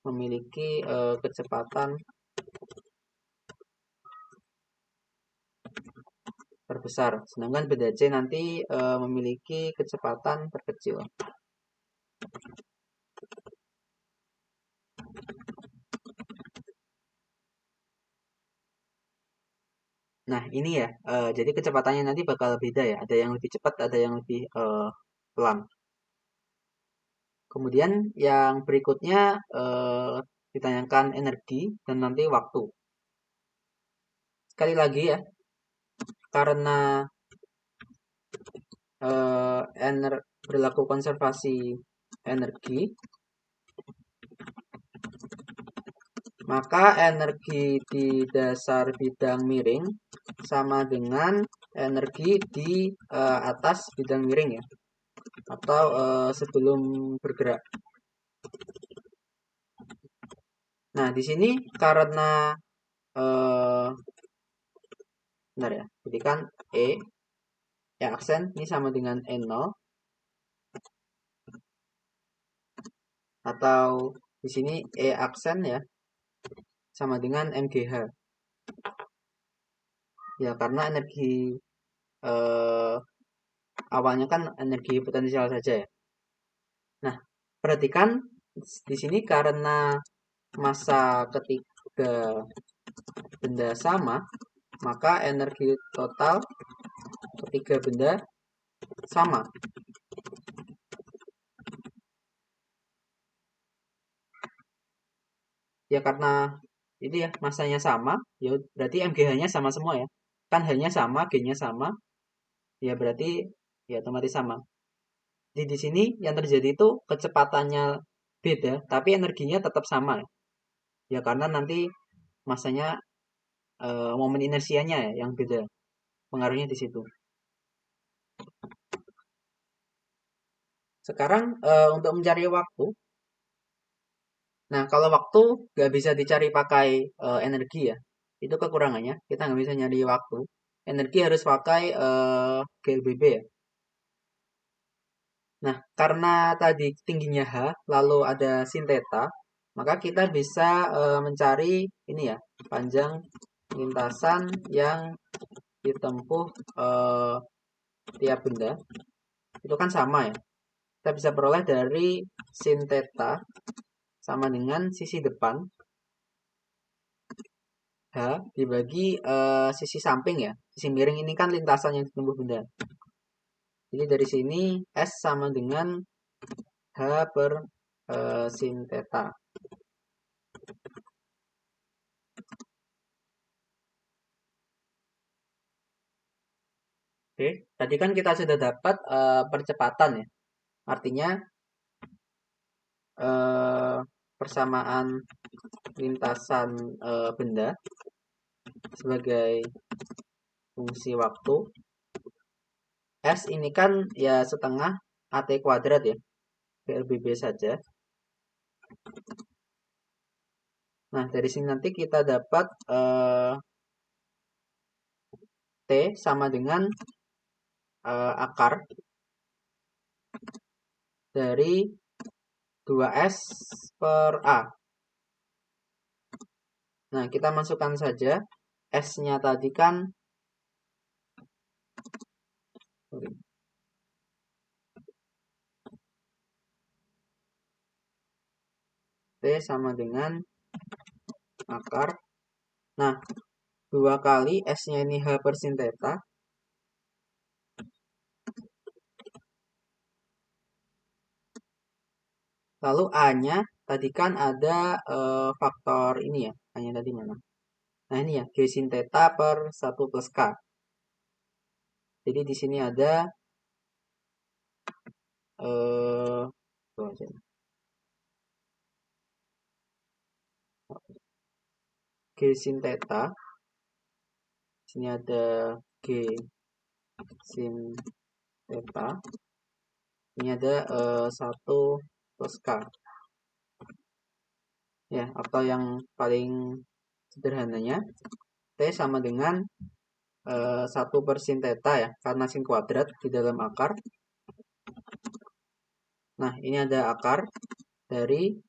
memiliki kecepatan terbesar. Sedangkan benda C nanti memiliki kecepatan terkecil. Nah, ini ya. Jadi kecepatannya nanti bakal beda ya. Ada yang lebih cepat, ada yang lebih pelan. Kemudian yang berikutnya ditanyakan energi dan nanti waktu. Sekali lagi ya, karena berlaku konservasi energi, maka energi di dasar bidang miring sama dengan energi di atas bidang miring ya, atau sebelum bergerak. Nah, di sini karena benar ya, jadi kan E aksen ini sama dengan E0, atau di sini E aksen ya sama dengan MGH. Ya, karena energi awalnya kan energi potensial saja ya. Nah, perhatikan di sini karena massa ketiga benda sama, maka energi total ketiga benda sama. Ya karena ini ya massanya sama, ya berarti MGH-nya sama semua ya. Kan H-nya sama, G-nya sama, ya berarti ya otomatis sama. Jadi di sini yang terjadi itu kecepatannya beda, tapi energinya tetap sama ya. Ya karena nanti massanya momen inersianya ya yang beda. Pengaruhnya di situ. Sekarang untuk mencari waktu. Nah, kalau waktu nggak bisa dicari pakai energi ya. Itu kekurangannya. Kita nggak bisa nyari waktu. Energi harus pakai GLBB ya. Nah, karena tadi tingginya H, lalu ada sin theta, maka kita bisa mencari ini ya, panjang lintasan yang ditempuh tiap benda. Itu kan sama ya. Kita bisa peroleh dari sin theta sama dengan sisi depan H dibagi sisi samping ya. Sisi miring ini kan lintasan yang ditempuh benda. Jadi dari sini S sama dengan H per sin theta. Oke, tadi kan kita sudah dapat percepatan ya. Artinya persamaan lintasan benda sebagai fungsi waktu. S ini kan ya setengah AT kuadrat ya. PLBB saja. Nah, dari sini nanti kita dapat T sama dengan akar dari 2S per A. Nah, kita masukkan saja. S-nya tadi kan T sama dengan akar. Nah, 2 kali S-nya ini H per sin theta. Lalu A-nya tadi kan ada faktor ini ya. A-nya tadi mana? Nah, ini ya, G sin theta per 1 plus K. Jadi di sini ada itu aja. G sin theta. Sini ada G sin theta. Ini ada 1 plus K. Ya, atau yang paling sederhananya, T sama dengan 1 per sin theta ya, karena sin kuadrat di dalam akar. Nah, ini ada akar dari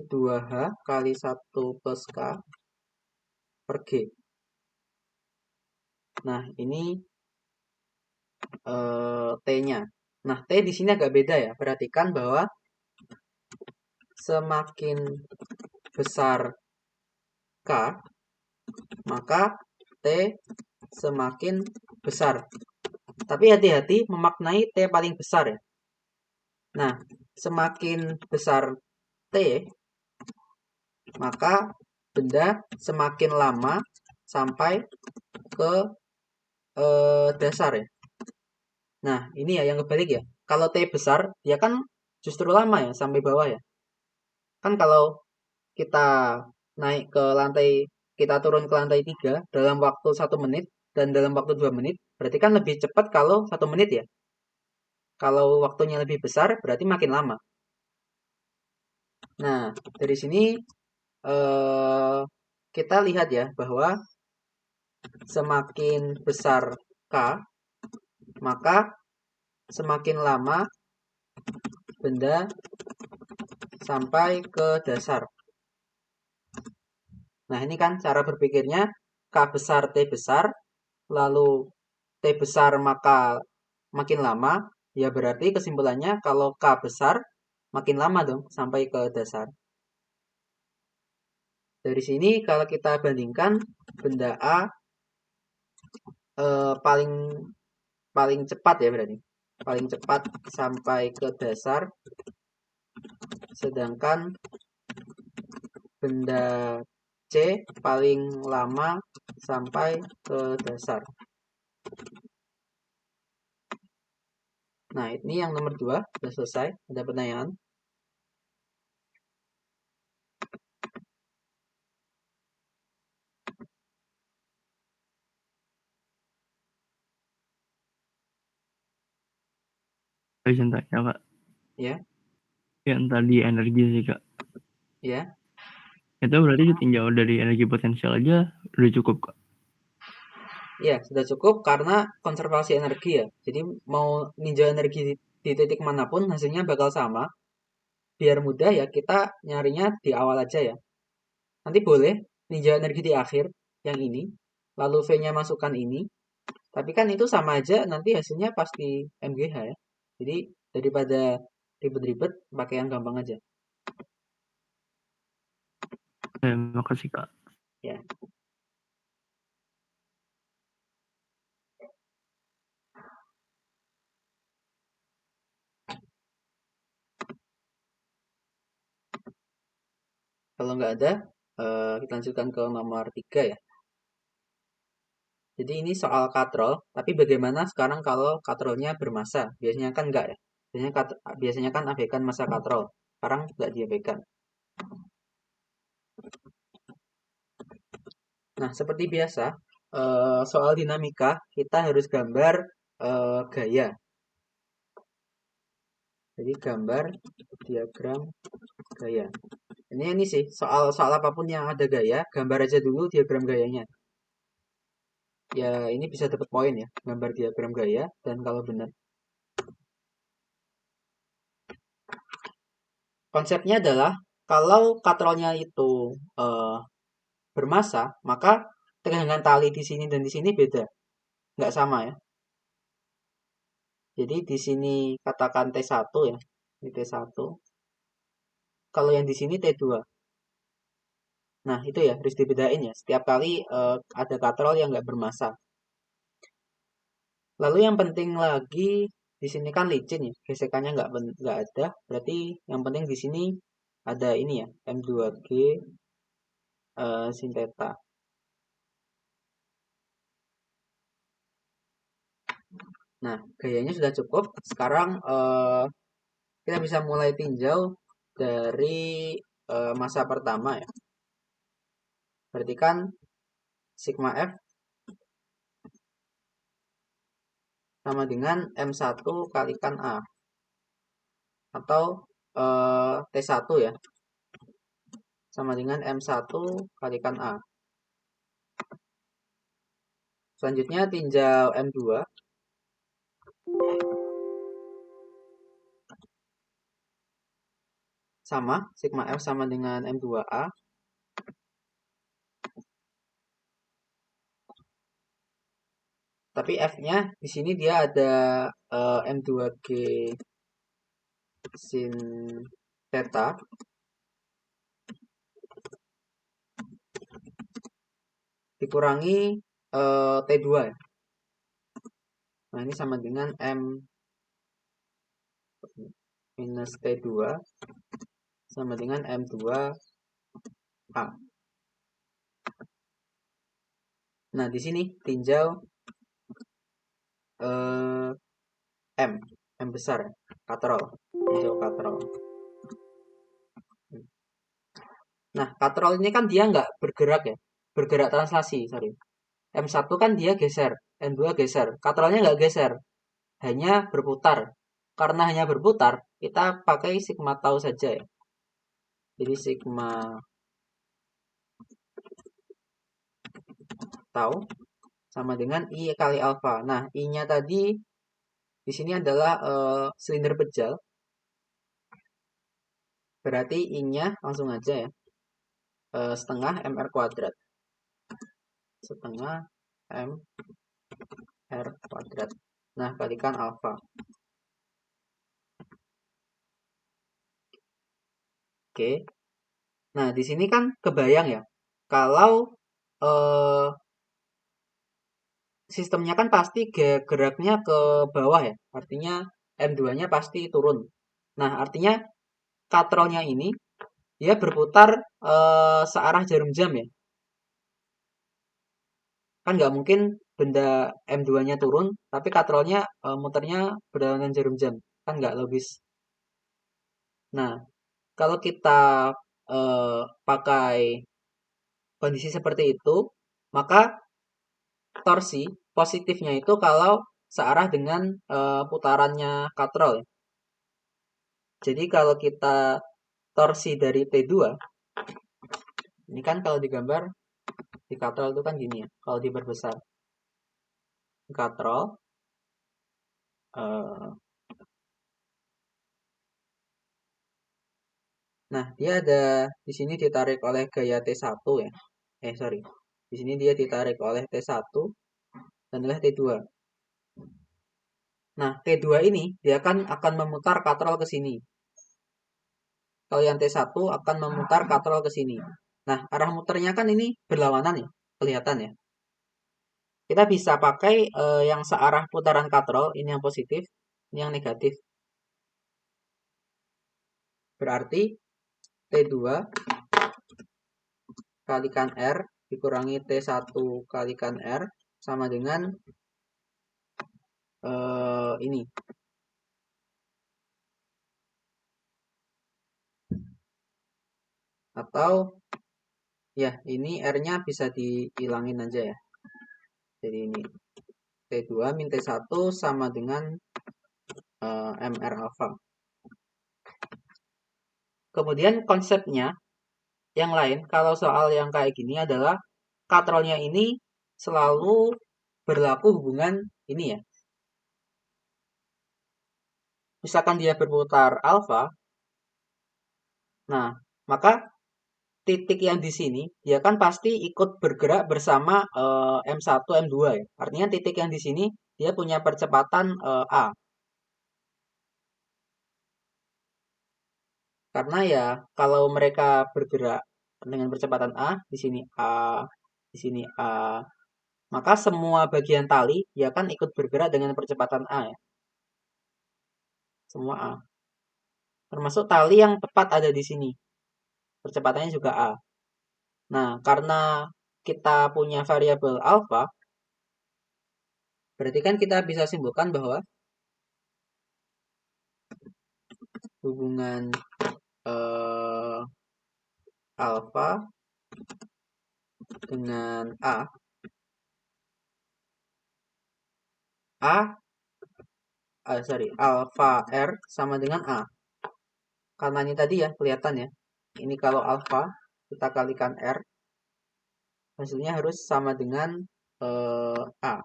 2H kali 1 plus K per G. Nah, ini T-nya. Nah, T di sini agak beda ya. Perhatikan bahwa semakin besar K, maka T semakin besar. Tapi hati-hati memaknai T paling besar ya. Nah, semakin besar T, maka benda semakin lama sampai ke dasar ya. Nah, ini ya yang kebalik ya. Kalau T besar, dia kan justru lama ya sampai bawah ya. Kan kalau kita naik ke lantai, kita turun ke lantai 3 dalam waktu 1 menit dan dalam waktu 2 menit, berarti kan lebih cepat kalau 1 menit ya. Kalau waktunya lebih besar, berarti makin lama. Nah, dari sini kita lihat ya bahwa semakin besar K, maka semakin lama benda sampai ke dasar. Nah, ini kan cara berpikirnya K besar, T besar, lalu T besar maka makin lama, ya berarti kesimpulannya kalau K besar, makin lama dong sampai ke dasar. Dari sini kalau kita bandingkan, benda A paling paling cepat ya berarti. Paling cepat sampai ke dasar, sedangkan benda C paling lama sampai ke dasar. Nah, ini yang nomor 2 sudah selesai. Ada pertanyaan? Izin tanya Kak, Ya, yang tadi energi sih Kak, ya. itu berarti ditinjau dari energi potensial aja udah cukup Kak? Ya, sudah cukup karena konservasi energi ya. Jadi mau ninjau energi di titik manapun hasilnya bakal sama. Biar mudah ya kita nyarinya di awal aja ya. Nanti boleh ninjau energi di akhir yang ini. Lalu V-nya masukkan ini. Tapi kan itu sama aja nanti hasilnya pasti MGH ya. Jadi daripada ribet-ribet pakai yang gampang aja. Makasih Kak. Ya. Kalau nggak ada, kita lanjutkan ke nomor 3 ya. Jadi ini soal katrol, tapi bagaimana sekarang kalau katrolnya bermassa? Biasanya kan enggak ya. Biasanya kan abaikan massa katrol. Sekarang nggak diabaikan. Nah, seperti biasa, soal dinamika kita harus gambar gaya. Jadi gambar diagram gaya. Ini sih soal apapun yang ada gaya, gambar aja dulu diagram gayanya. Ya, ini bisa dapat poin ya, gambar diagram gaya dan kalau benar. Konsepnya adalah kalau katrolnya itu bermassa, maka tegangan tali di sini dan di sini beda, nggak sama ya. Jadi di sini katakan T1 ya, ini T1. Kalau yang di sini T2. Nah, itu ya harus dibedain ya. Setiap kali ada katrol yang nggak bermassa. Lalu yang penting lagi di sini kan licin ya, gesekannya nggak ada. Berarti yang penting di sini ada ini ya, M2G sin theta. Nah, gayanya sudah cukup. Sekarang kita bisa mulai tinjau dari masa pertama ya. Berarti kan sigma F sama dengan M1 kalikan A. Atau T1 ya. Sama dengan M1 kalikan A. Selanjutnya tinjau M2. Sama, sigma F sama dengan M2A. Tapi F-nya di sini dia ada M2G sin theta dikurangi T2 ya. Nah, ini sama dengan M minus T2 sama dengan M2A. Nah, di sini tinjau M besar ya, katrol. Tinjau katrol. Nah, katrol ini kan dia nggak bergerak ya, bergerak translasi, sorry. M1 kan dia geser, M2 geser. Katrolnya nggak geser, hanya berputar. Karena hanya berputar, kita pakai sigma tau saja ya. Jadi sigma tau sama dengan I kali alfa. Nah, I-nya tadi di sini adalah silinder pejal. Berarti I-nya langsung aja ya. Setengah MR kuadrat. Setengah MR kuadrat. Nah, kalikan alfa. Oke. Nah, di sini kan kebayang ya. Kalau sistemnya kan pasti geraknya ke bawah ya. Artinya M2-nya pasti turun. Nah, artinya katrolnya ini dia berputar searah jarum jam ya. Kan nggak mungkin benda M2-nya turun, tapi katrolnya muternya berlawanan jarum jam. Kan nggak logis. Nah, kalau kita pakai kondisi seperti itu, maka torsi positifnya itu kalau searah dengan putarannya katrol ya. Jadi kalau kita torsi dari T2, ini kan kalau digambar di katrol itu kan gini ya. Kalau diperbesar katrol, nah dia ada di sini ditarik oleh gaya T1 ya. Sorry. Di sini dia ditarik oleh T1 dan oleh T2. Nah, T2 ini dia akan memutar katrol ke sini. Kalau yang T1 akan memutar katrol ke sini. Nah, arah muternya kan ini berlawanan ya, kelihatan ya. Kita bisa pakai yang searah putaran katrol, ini yang positif, ini yang negatif. Berarti T2 kalikan R dikurangi T1 kalikan R sama dengan ini. Atau ya, ini R-nya bisa dihilangin aja ya. Jadi ini T2 min T1 sama dengan MR alpha. Kemudian konsepnya yang lain, kalau soal yang kayak gini adalah katrolnya ini selalu berlaku hubungan ini ya. Misalkan dia berputar alfa, nah maka titik yang di sini dia kan pasti ikut bergerak bersama M1, M2 ya. Artinya titik yang di sini dia punya percepatan A. Karena ya kalau mereka bergerak dengan percepatan A, di sini A, di sini A, maka semua bagian tali ya kan ikut bergerak dengan percepatan A ya. Semua A. Termasuk tali yang tepat ada di sini. Percepatannya juga A. Nah, karena kita punya variabel alfa, Berarti kan kita bisa simpulkan bahwa hubungan eh, alfa dengan alfa R sama dengan A. Karena ini tadi ya, kelihatan ya. Ini kalau alfa, kita kalikan R, hasilnya harus sama dengan A.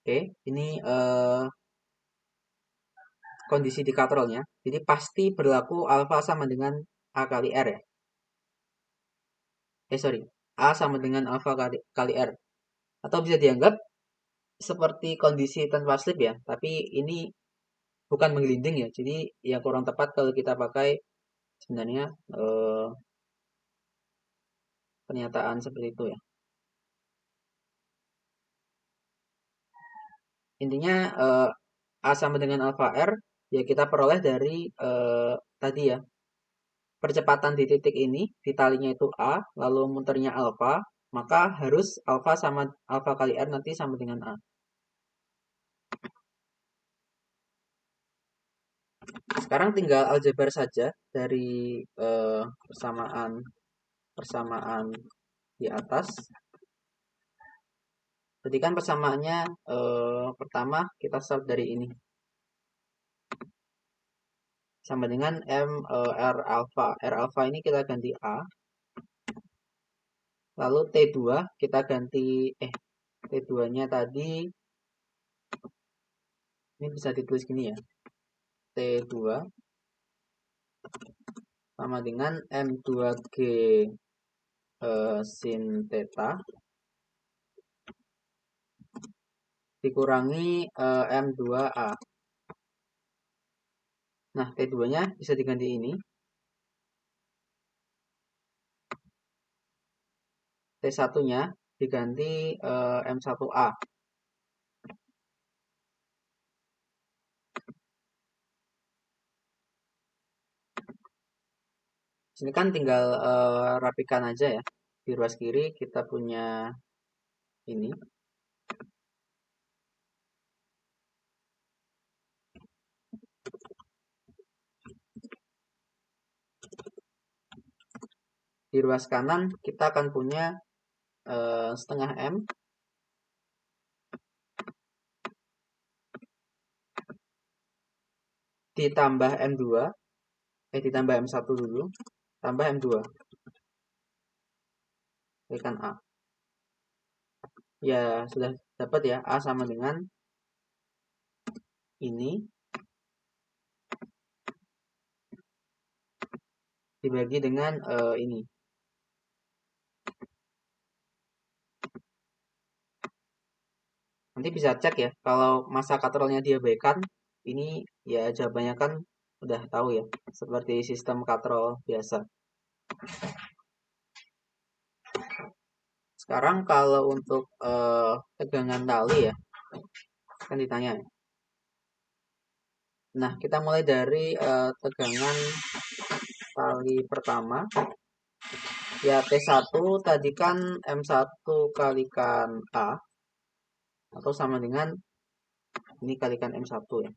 Oke, ini kondisi di katrolnya. Jadi pasti berlaku alfa sama dengan A kali R ya. A sama dengan alfa kali R. Atau bisa dianggap seperti kondisi tanpa slip ya. Tapi ini bukan menggelinding ya. Jadi yang kurang tepat kalau kita pakai sebenarnya pernyataan seperti itu ya. Intinya A sama dengan alfa R ya kita peroleh dari tadi ya. Percepatan di titik ini, di talinya itu A, lalu muternya alfa, maka harus alfa sama alfa kali R nanti sama dengan A. Sekarang tinggal aljabar saja dari persamaan di atas. Jadi kan persamaannya pertama kita start dari ini. Sama dengan R alpha. R alpha ini kita ganti A. Lalu T2 kita ganti T2-nya tadi ini bisa ditulis gini ya. T2 sama dengan M2G sin theta dikurangi M2A. Nah, T2-nya bisa diganti ini. T1-nya diganti M1A. Sini kan tinggal rapikan aja ya. Di ruas kiri kita punya ini. Di ruas kanan kita akan punya setengah M ditambah M2 ditambah M1 dulu tambah M2 kalikan A. Ya sudah dapat ya, A sama dengan ini dibagi dengan ini. Nanti bisa cek ya, kalau masa katrolnya diabaikan, ini ya jawabannya kan udah tahu ya, seperti sistem katrol biasa. Sekarang kalau untuk tegangan tali ya, kan ditanya ya. Nah, kita mulai dari tegangan tali pertama. Ya, T1 tadi kan M1 kalikan A, atau sama dengan ini kalikan M1 ya.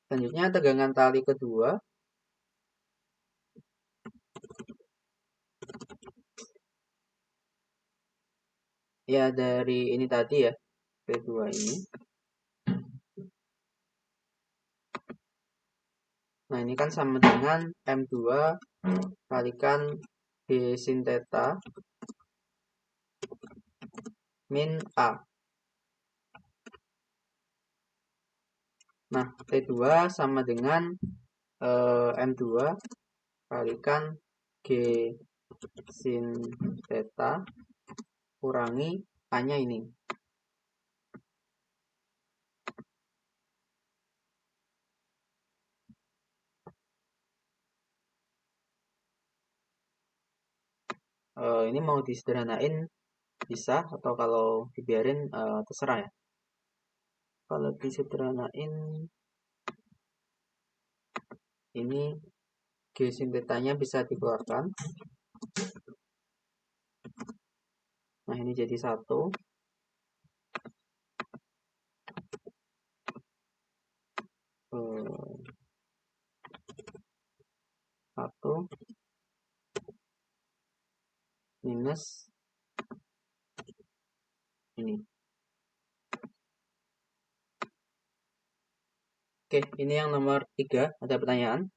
Selanjutnya tegangan tali kedua. Ya dari ini tadi ya, T2 ini. Nah ini kan sama dengan M2 kalikan G sin theta min A. Nah T2 sama dengan M2 kalikan G sin theta kurangi A-nya ini. Ini mau disederhanain bisa, atau kalau dibiarin terserah ya. Kalau disederhanain, ini G sin tetanya bisa dikeluarkan. Nah, ini jadi 1. Eh, 1 minus ini. Oke, ini yang nomor 3. Ada pertanyaan?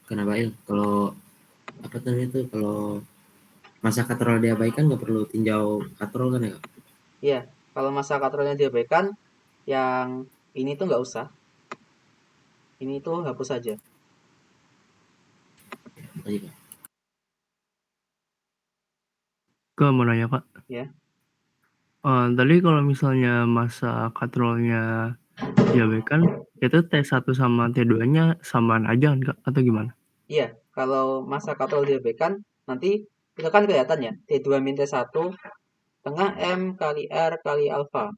Kenapa Il? Kalau apa tadi itu kalau masa katrol diabaikan nggak perlu tinjau katrol kan ya? Iya, kalau masa katrolnya diabaikan, yang ini tuh nggak usah. Ini tuh hapus saja. Tadi Kak. Kak mau nanya Kak. Ya. Tadi kalau misalnya masa katrolnya diabaikan, itu T1 sama T2-nya samaan aja kan Kak? Atau gimana? Iya, kalau masa katrol diabaikan, nanti itu kan kelihatan ya, T2 min T1 tengah M kali R kali alfa.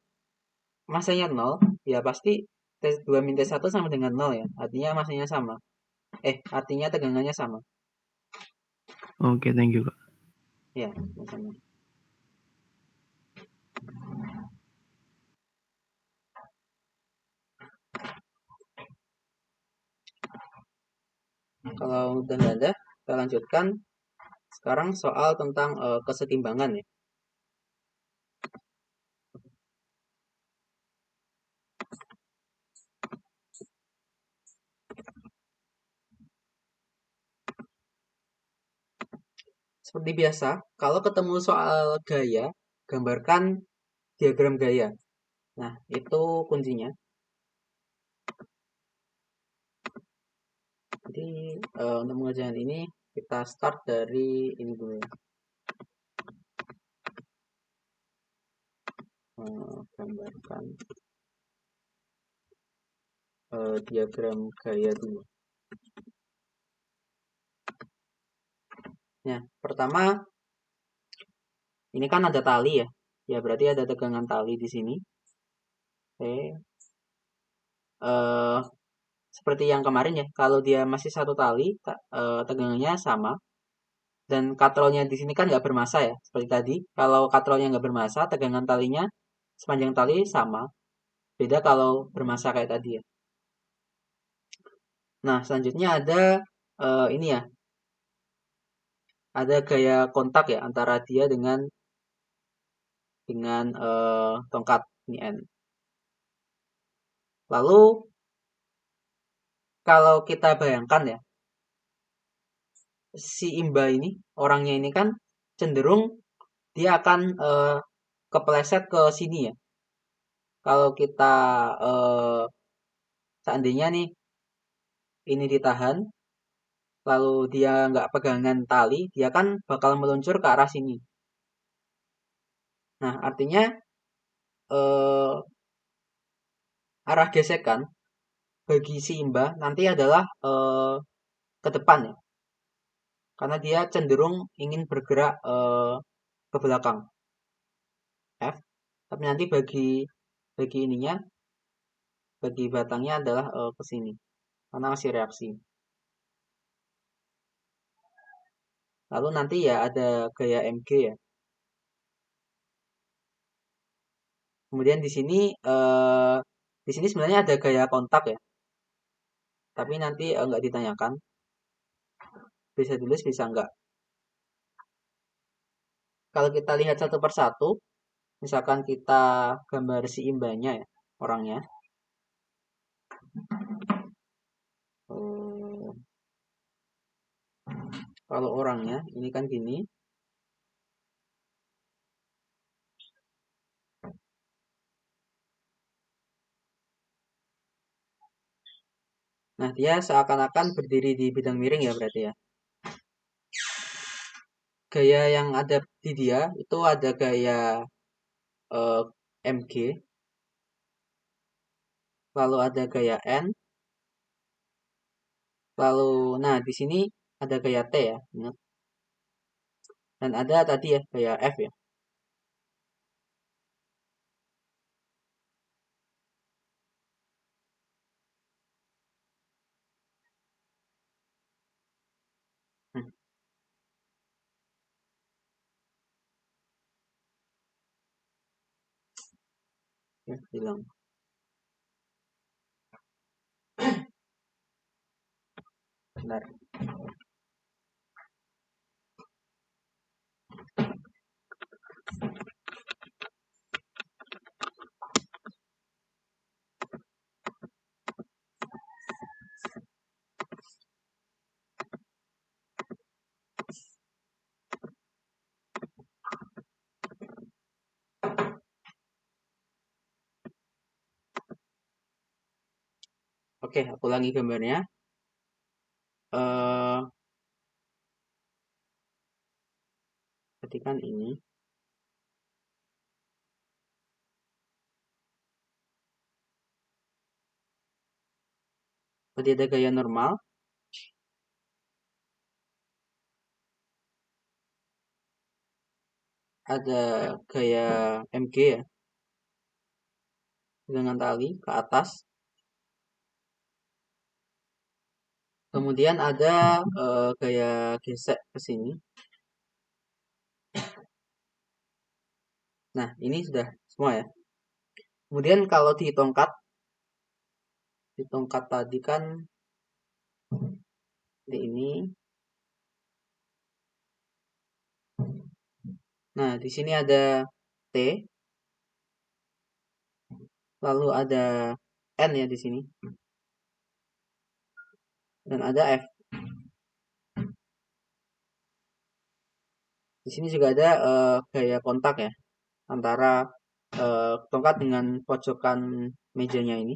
Masanya 0, ya pasti T2 min T1 sama dengan 0 ya. Artinya masanya sama. Artinya tegangannya sama. Oke, thank you Kak. Ya, masanya. Kalau udah nggak ada, kita lanjutkan. Sekarang soal tentang kesetimbangan ya. Seperti biasa, kalau ketemu soal gaya, gambarkan diagram gaya. Nah, itu kuncinya. Jadi, untuk mengerjakan ini, kita start dari ini dulu. Gambarkan diagram gaya dulu. Nah, pertama, ini kan ada tali ya. Ya, berarti ada tegangan tali di sini. Oke. Seperti yang kemarin ya, kalau dia masih satu tali, tegangannya sama. Dan katrolnya di sini kan nggak bermassa ya, seperti tadi. Kalau katrolnya nggak bermassa, tegangan talinya sepanjang tali sama. Beda kalau bermassa kayak tadi ya. Nah, selanjutnya ada ini ya, ada gaya kontak ya antara dia dengan tongkat ini N. Lalu kalau kita bayangkan ya, si imba ini, orangnya ini kan cenderung dia akan kepleset ke sini ya. Kalau kita seandainya nih ini ditahan, lalu dia nggak pegangan tali, dia kan bakal meluncur ke arah sini. Nah, artinya arah gesekan bagi si imba nanti adalah ke depan ya. Karena dia cenderung ingin bergerak ke belakang. F. Tapi nanti bagi ininya, bagi batangnya adalah ke sini. Karena masih reaksi. Lalu nanti ya ada gaya MG ya. Kemudian di sini sebenarnya ada gaya kontak ya. Tapi nanti nggak ditanyakan. Bisa tulis, bisa enggak. Kalau kita lihat satu persatu, misalkan kita gambar si imbanya ya, orangnya. Kalau orangnya, ini kan gini. Nah, dia seakan-akan berdiri di bidang miring ya berarti ya. Gaya yang ada di dia, itu ada gaya MG. Lalu ada gaya N. Lalu, nah di sini ada gaya T ya. Ingat. Dan ada tadi ya gaya F ya. Ya, hilang. Bentar. Oke, aku ulangi gambarnya. Ketikkan ini. Tadi ada gaya normal. Ada gaya MG ya. Dengan tali ke atas. Kemudian ada gaya gesek ke sini. Nah, ini sudah semua ya. Kemudian kalau di tongkat tadi kan ini. Nah, di sini ada T. Lalu ada N ya di sini. Dan ada F. Di sini juga ada gaya kontak ya. Antara tongkat dengan pojokan mejanya ini.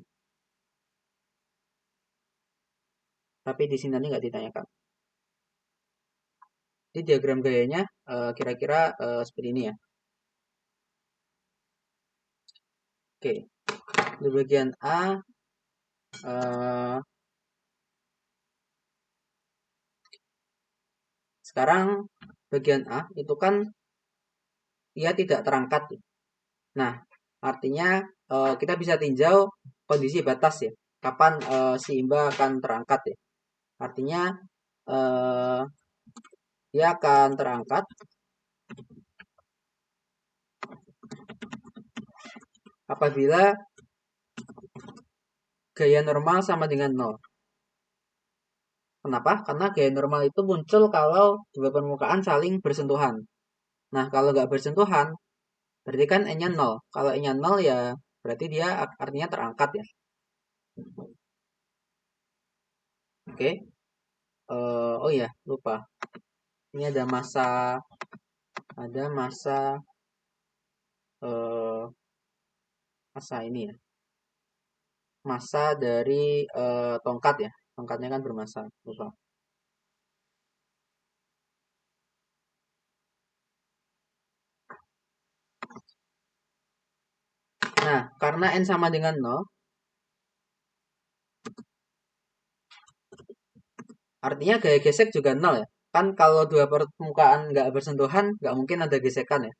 Tapi di sini nanti nggak ditanyakan. Jadi diagram gayanya kira-kira seperti ini ya. Oke, di bagian A sekarang bagian A itu kan ia tidak terangkat. Nah, artinya kita bisa tinjau kondisi batas ya. Kapan si imba akan terangkat ya. Artinya dia akan terangkat apabila gaya normal sama dengan 0. Kenapa? Karena gaya normal itu muncul kalau dua permukaan saling bersentuhan. Nah, kalau nggak bersentuhan, berarti kan N-nya 0. Kalau N-nya 0 ya berarti dia artinya terangkat ya. Oke. Oh ya, lupa. Ini ada masa ini ya. Masa dari tongkat ya. Tongkatnya kan bermasa, lupa. Nah, karena N sama dengan 0, artinya gaya gesek juga 0 ya. Kan kalau dua permukaan nggak bersentuhan, nggak mungkin ada gesekan ya.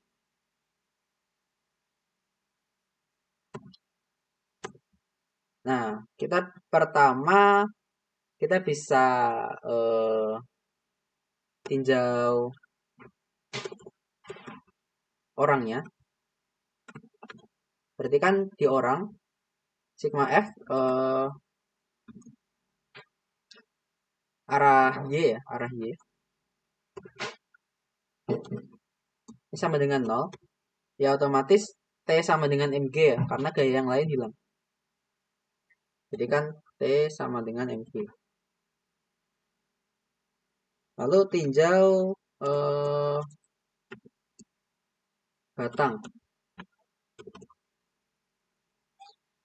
Nah, pertama kita bisa tinjau orangnya. Berarti kan di orang sigma F arah Y ya, arah Y. Ini sama dengan 0. Ya otomatis T sama dengan MG ya, karena gaya yang lain hilang. Jadi kan T sama dengan MG. Lalu tinjau batang.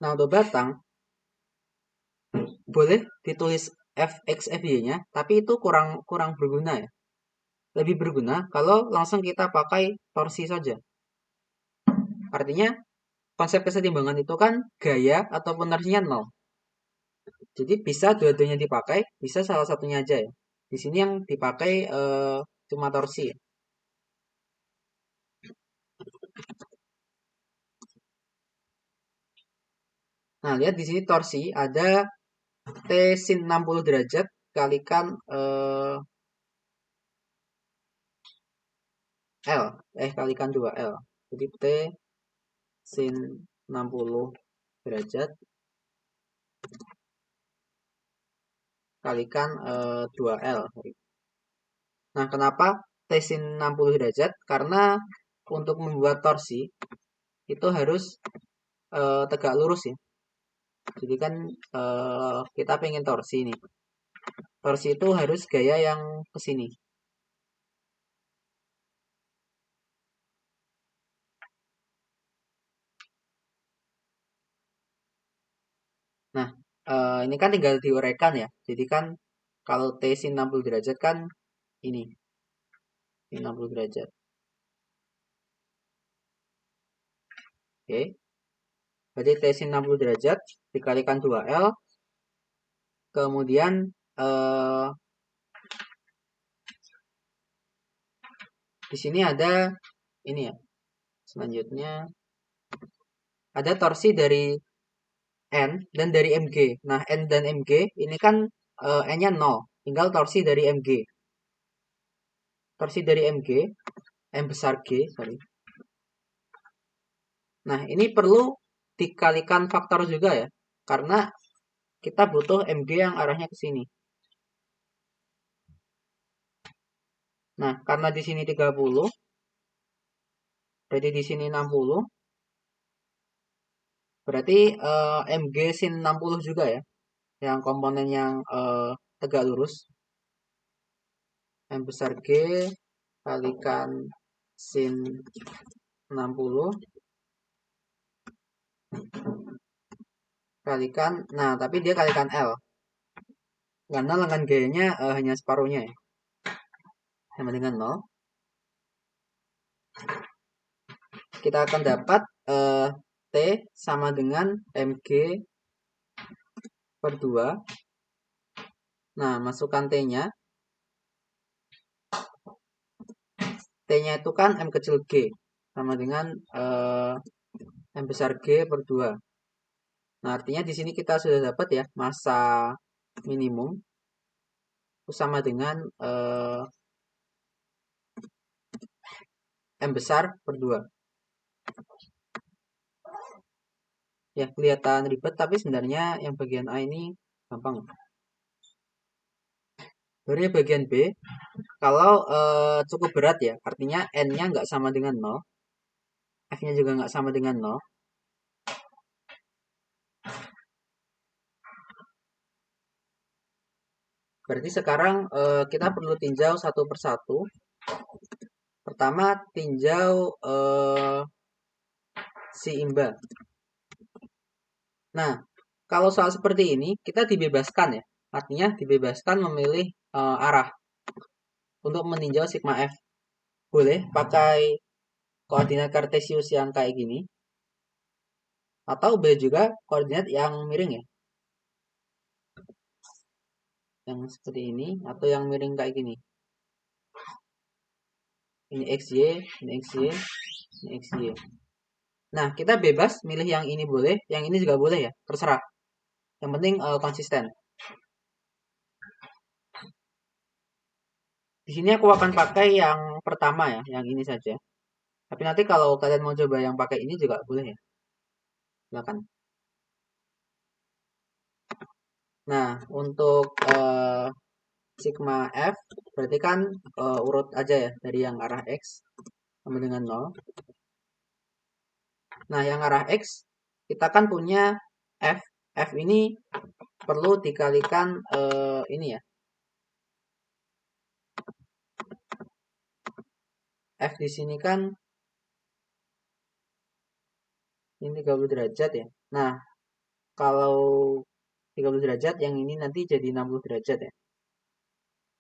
Nah, untuk batang boleh ditulis Fx Fy-nya, tapi itu kurang berguna ya. Lebih berguna kalau langsung kita pakai torsi saja. Artinya konsep kesetimbangan itu kan gaya ataupun torsinya 0. Jadi bisa dua-duanya dipakai, bisa salah satunya aja ya. Di sini yang dipakai cuma torsi ya. Nah, lihat di sini torsi ada T sin 60 derajat kalikan L. Kalikan 2L. Jadi T sin 60 derajat kalikan 2L. Nah, kenapa T sin 60 derajat? Karena untuk membuat torsi itu harus tegak lurus ya. Jadi kan kita pengen torsi nih. Torsi itu harus gaya yang ke sini. Nah, ini kan tinggal diuraikan ya. Jadi kan kalau T sin 60 derajat kan ini. Sin 60 derajat. Oke. Berarti T sin 60 derajat dikalikan 2L. Kemudian di sini ada ini ya. Selanjutnya ada torsi dari N dan dari MG. Nah, N dan MG ini kan N-nya 0. Tinggal torsi dari MG. Torsi dari MG, M besar G, sorry. Nah, ini perlu dikalikan faktor juga ya. Karena kita butuh MG yang arahnya ke sini. Nah, karena di sini 30, berarti di sini 60. Berarti MG sin 60 juga ya. Yang komponen yang tegak lurus. M besar G kalikan sin 60 kalikan, nah tapi dia kalikan L. Karena lengan gayanya hanya separuhnya ya. Sama dengan 0. Kita akan dapat T sama dengan MG per 2. Nah, masukkan T-nya. T-nya itu kan M kecil G. Sama dengan M besar G per 2. Nah, artinya di sini kita sudah dapat ya, massa minimum. Itu sama dengan M besar per 2. Ya, kelihatan ribet, tapi sebenarnya yang bagian A ini gampang. Baru bagian B, kalau cukup berat ya, artinya N-nya nggak sama dengan 0, F-nya juga nggak sama dengan 0. Berarti sekarang kita perlu tinjau satu persatu. Pertama, tinjau si imba. Nah, kalau soal seperti ini, kita dibebaskan ya. Artinya dibebaskan memilih arah untuk meninjau sigma F. Boleh pakai koordinat kartesius yang kayak gini. Atau boleh juga koordinat yang miring ya. Yang seperti ini. Atau yang miring kayak gini. Ini XY, ini XY, ini XY. Nah, kita bebas milih yang ini boleh, yang ini juga boleh ya. Terserah. Yang penting konsisten. Di sini aku akan pakai yang pertama ya, yang ini saja. Tapi nanti kalau kalian mau coba yang pakai ini juga boleh ya. Silakan. Nah, untuk sigma F berarti kan urut aja ya dari yang arah X sama dengan 0. Nah, yang arah X kita kan punya F. F ini perlu dikalikan ini ya. F di sini kan ini 30 derajat ya. Nah, kalau 30 derajat yang ini nanti jadi 60 derajat ya.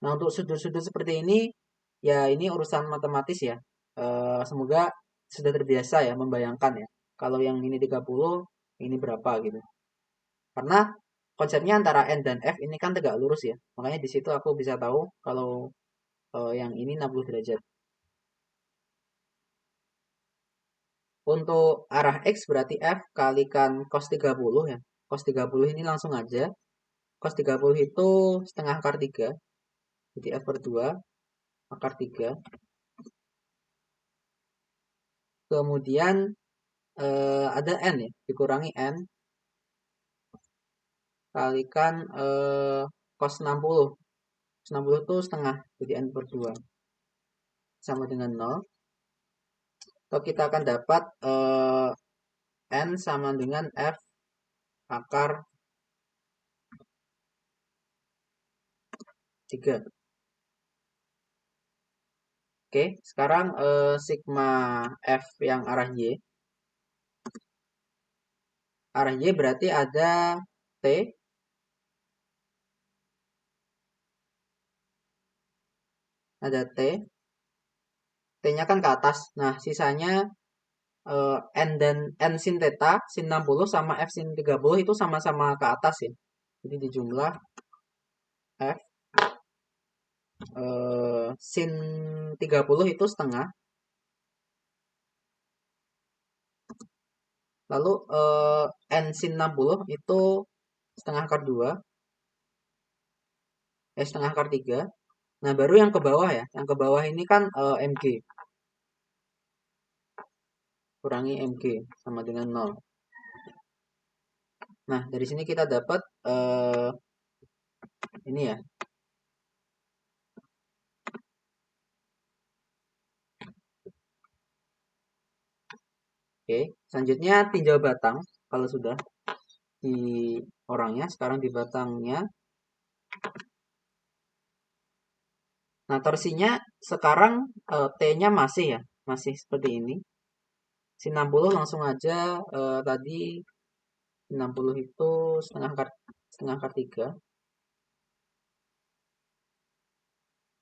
Nah, untuk sudut-sudut seperti ini ya ini urusan matematis ya. Semoga sudah terbiasa ya membayangkan ya. Kalau yang ini 30, ini berapa gitu. Karena konsepnya antara N dan F ini kan tegak lurus ya. Makanya di situ aku bisa tahu kalau yang ini 60 derajat. Untuk arah X berarti F kalikan cos 30 ya. Cos 30 ini langsung aja. Cos 30 itu setengah akar 3. Jadi F per 2 akar 3. Kemudian ada N ya, dikurangi N kalikan cos 60. Cos 60 itu setengah, jadi N per 2 sama dengan 0. Atau kita akan dapat N sama dengan F akar 3. Oke, sekarang sigma F yang arah Y. Arah Y berarti ada T. Ada T. T-nya kan ke atas. Nah, sisanya N dan N sin theta, sin 60 sama F sin 30 itu sama-sama ke atas ya. Jadi dijumlah F sin 30 itu setengah. Lalu N sin 60 itu setengah akar 2. Setengah akar 3. Nah, baru yang ke bawah ya. Yang ke bawah ini kan MG. Kurangi MG sama dengan 0. Nah, dari sini kita dapat ini ya. Oke, selanjutnya tinjau batang. Kalau sudah di orangnya, sekarang di batangnya. Nah, torsinya sekarang T-nya masih ya. Masih seperti ini. Sin 60 langsung aja tadi 60 itu setengah akar 3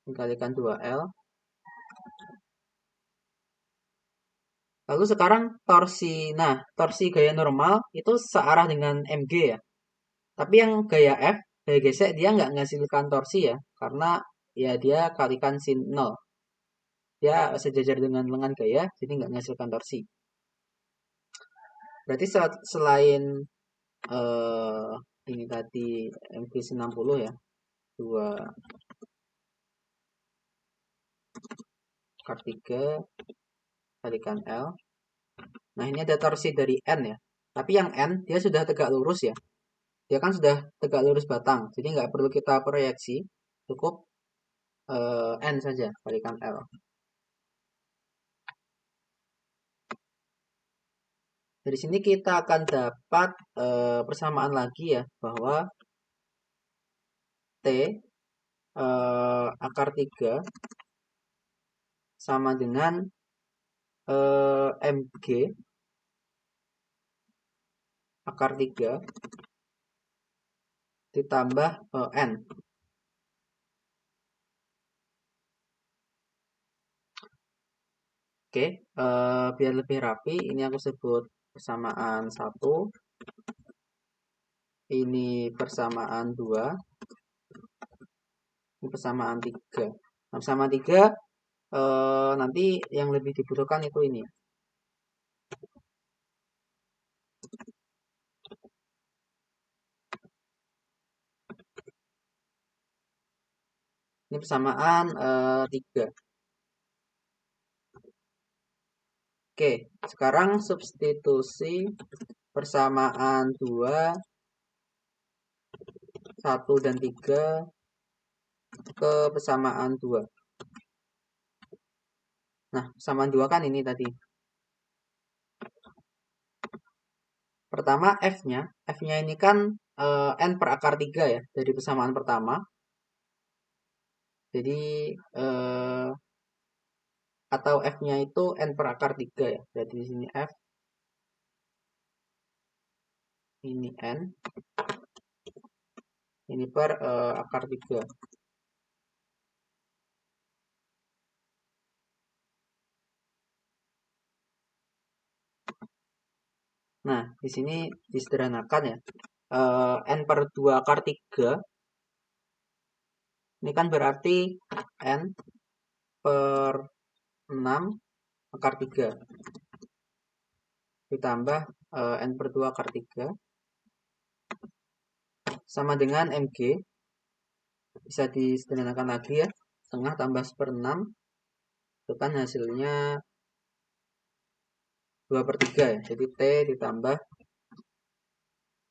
dikalikan 2L. Lalu sekarang torsi. Nah, torsi gaya normal itu searah dengan MG ya. Tapi yang gaya F, gaya gesek, dia nggak menghasilkan torsi ya. Karena ya dia kalikan sin 0. Dia sejajar dengan lengan gaya, jadi nggak menghasilkan torsi. Berarti selain ini tadi MG sin 60 ya. 2 akar 3 kalikan L. Nah, ini ada torsi dari N ya. Tapi yang N, dia sudah tegak lurus ya. Dia kan sudah tegak lurus batang. Jadi nggak perlu kita proyeksi. Cukup N saja kalikan L. Dari sini kita akan dapat persamaan lagi ya. Bahwa T akar 3 sama dengan MG akar 3 ditambah N. Oke, biar lebih rapi, ini aku sebut persamaan 1. Ini persamaan 2. Ini persamaan 3. Nah, persamaan 3, nanti yang lebih dibutuhkan itu ini. Ini persamaan 3. Oke, sekarang substitusi persamaan 2, 1 dan 3 ke persamaan 2. Nah, persamaan 2 kan ini tadi. Pertama F-nya. F-nya ini kan N per akar 3 ya, dari persamaan pertama. Jadi, atau F-nya itu N per akar 3 ya. Jadi di sini F. Ini N. Ini per akar 3. Nah, di sini disederhanakan ya. N per 2 akar 3. Ini kan berarti N per 6 akar 3. ditambah N per 2 akar 3 sama dengan MG. Bisa disederhanakan lagi ya. Setengah tambah 1/6 itu kan hasilnya 2/3 ya. Jadi T ditambah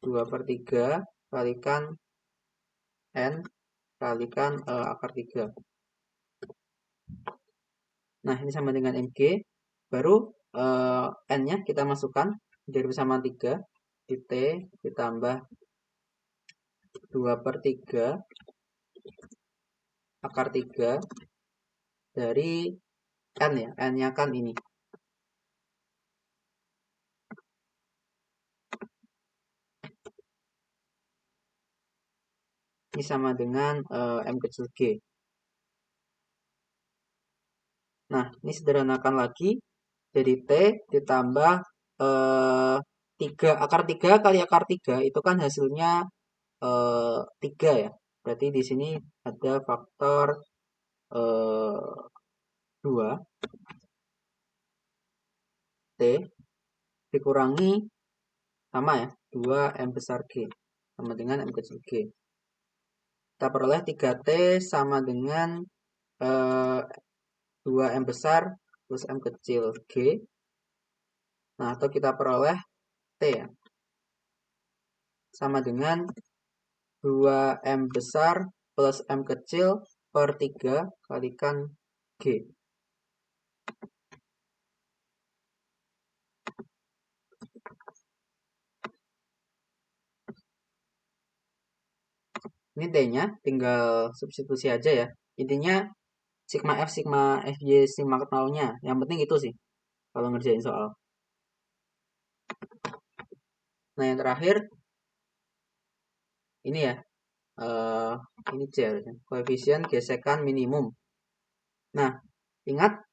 2/3 kalikan N kalikan akar 3. Nah, ini sama dengan MG. Baru N-nya kita masukkan jadi bersama 3. Di T ditambah 2/3 akar 3 dari N ya. N-nya kan ini. Ini sama dengan M kecil G. Nah, ini sederhanakan lagi. Jadi T ditambah 3 akar 3 kali akar 3 itu kan hasilnya 3 ya. Berarti di sini ada faktor 2 T dikurangi sama ya 2 M besar G sama dengan M kecil G. Kita peroleh 3T sama dengan 2 M besar plus M kecil G. Nah, atau kita peroleh T ya. Sama dengan 2 M besar plus M kecil per 3 kalikan G. Ini T-nya tinggal substitusi aja ya. Intinya sigma F, sigma FY, sigma nolnya. Yang penting itu sih kalau ngerjain soal. Nah, yang terakhir ini ya. Ini C harusnya. Koefisien gesekan minimum. Nah, ingat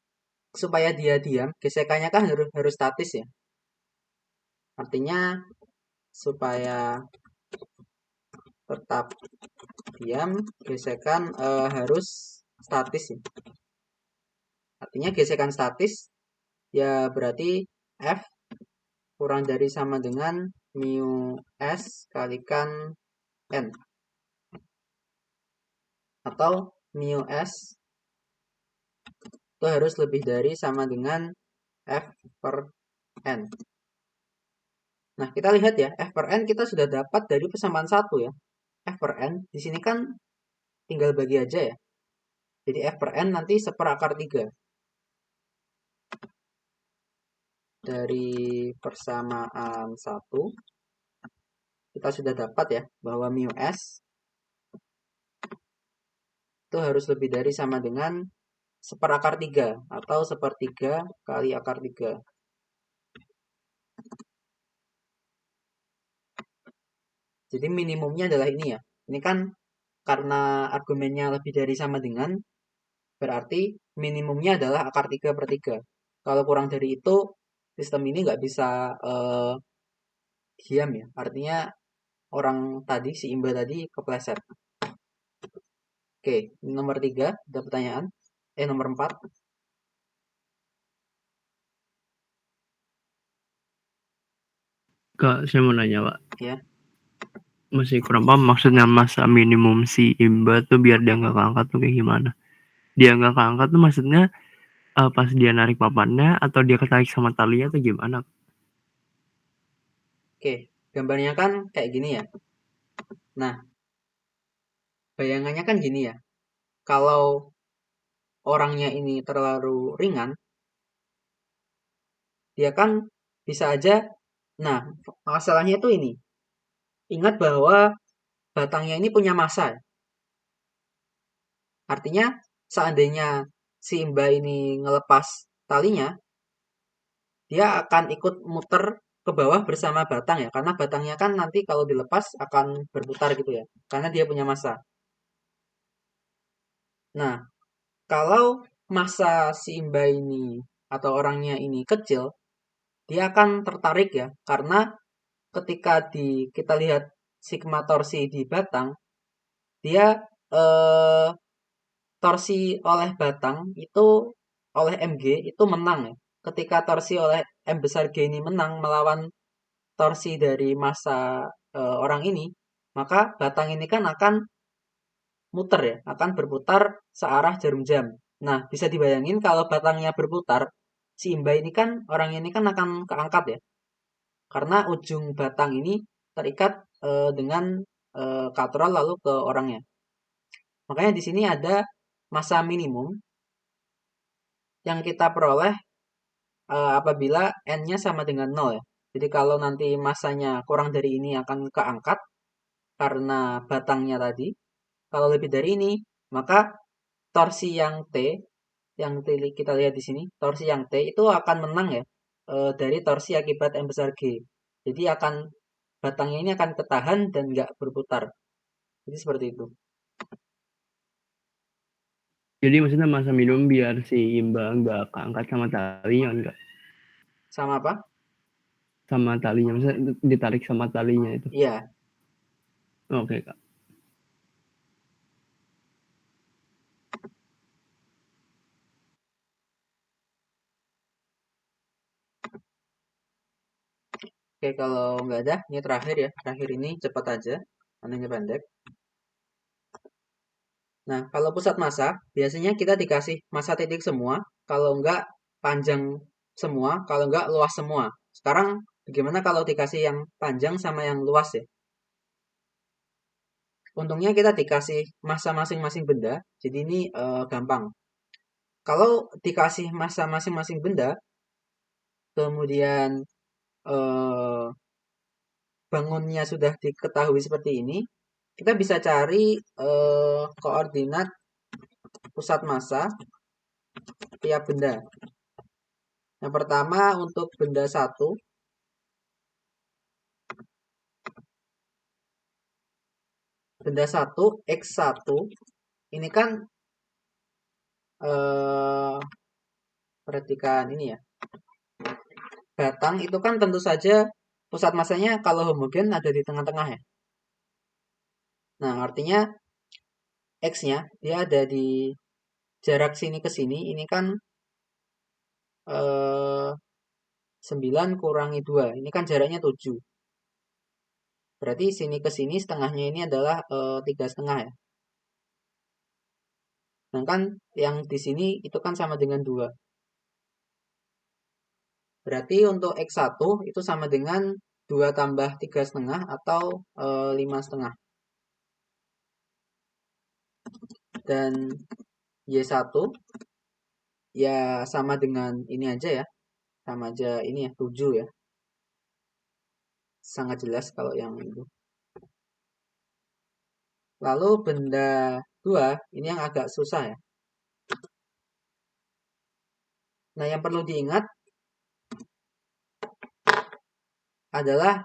supaya dia diam, gesekannya kan harus statis ya. Artinya supaya tetap diam, gesekan harus statis ya. Artinya gesekan statis ya berarti F kurang dari sama dengan mu S kalikan N. Atau mu S itu harus lebih dari sama dengan F per N. Nah, kita lihat ya, F per N kita sudah dapat dari persamaan 1 ya. F per N, di sini kan tinggal bagi aja ya. Jadi F per N nanti 1/3. Dari persamaan 1, kita sudah dapat ya, bahwa mu S itu harus lebih dari sama dengan 1/3 atau 1/3 kali akar 3. Jadi minimumnya adalah ini ya. Ini kan karena argumennya lebih dari sama dengan, berarti minimumnya adalah akar 3/3. Kalau kurang dari itu, sistem ini nggak bisa diam ya. Artinya orang tadi, si Imba tadi kepleset. Oke, nomor 3, ada pertanyaan. Nomor 4. Kak, saya mau nanya, Pak. Ya. Masih kurang paham maksudnya masa minimum si Imba tuh biar dia nggak keangkat tuh kayak gimana? Dia nggak keangkat tuh maksudnya pas dia narik papannya atau dia ketarik sama talinya tuh gimana? Oke, gambarnya kan kayak gini ya. Nah, bayangannya kan gini ya. Kalau orangnya ini terlalu ringan, dia kan bisa aja, nah masalahnya itu ini. Ingat bahwa batangnya ini punya massa. Artinya seandainya si Imba ini ngelepas talinya, dia akan ikut muter ke bawah bersama batang ya. Karena batangnya kan nanti kalau dilepas akan berputar gitu ya. Karena dia punya massa. Nah, kalau massa si Imba ini atau orangnya ini kecil, dia akan tertarik ya. Karena ketika kita lihat sigma torsi di batang, dia torsi oleh batang itu oleh Mg itu menang ya. Ketika torsi oleh M besar G ini menang melawan torsi dari massa orang ini, maka batang ini kan akan muter ya, akan berputar searah jarum jam. Nah, bisa dibayangin kalau batangnya berputar, si imba ini kan, orang ini kan akan keangkat ya, karena ujung batang ini terikat dengan katrol lalu ke orangnya. Makanya di sini ada massa minimum yang kita peroleh apabila n-nya sama dengan 0 ya. Jadi kalau nanti massanya kurang dari ini akan keangkat karena batangnya tadi. Kalau lebih dari ini, maka torsi yang T, yang kita lihat di sini, torsi yang T itu akan menang ya dari torsi akibat M besar G. Jadi batangnya ini akan ketahan dan nggak berputar. Jadi seperti itu. Jadi maksudnya massa minimum biar si imba nggak keangkat sama talinya enggak? Sama apa? Sama talinya, maksudnya ditarik sama talinya itu. Iya. Oke, Kak. Oke, kalau nggak ada, ini terakhir ya. Terakhir ini cepat aja, anehnya pendek. Nah, kalau pusat massa, biasanya kita dikasih massa titik semua, kalau nggak panjang semua, kalau nggak luas semua. Sekarang, bagaimana kalau dikasih yang panjang sama yang luas ya? Untungnya kita dikasih massa masing-masing benda, jadi ini gampang. Kalau dikasih massa masing-masing benda, kemudian eh, bangunnya sudah diketahui seperti ini, kita bisa cari koordinat pusat massa tiap benda. Yang pertama untuk benda 1, benda 1 X1 ini kan perhatikan ini ya. Batang itu kan tentu saja pusat massanya kalau homogen ada di tengah-tengah ya. Nah, artinya X-nya dia ada di jarak sini ke sini, ini kan 9 kurangi 2, ini kan jaraknya 7. Berarti sini ke sini setengahnya ini adalah 3,5 ya. Sedangkan yang di sini itu kan sama dengan 2. Berarti untuk X1 itu sama dengan 2 tambah 3,5 atau 5,5. Dan Y1 ya sama dengan ini aja ya. Sama aja ini ya, 7 ya. Sangat jelas kalau yang itu. Lalu benda 2, ini yang agak susah ya. Nah, yang perlu diingat adalah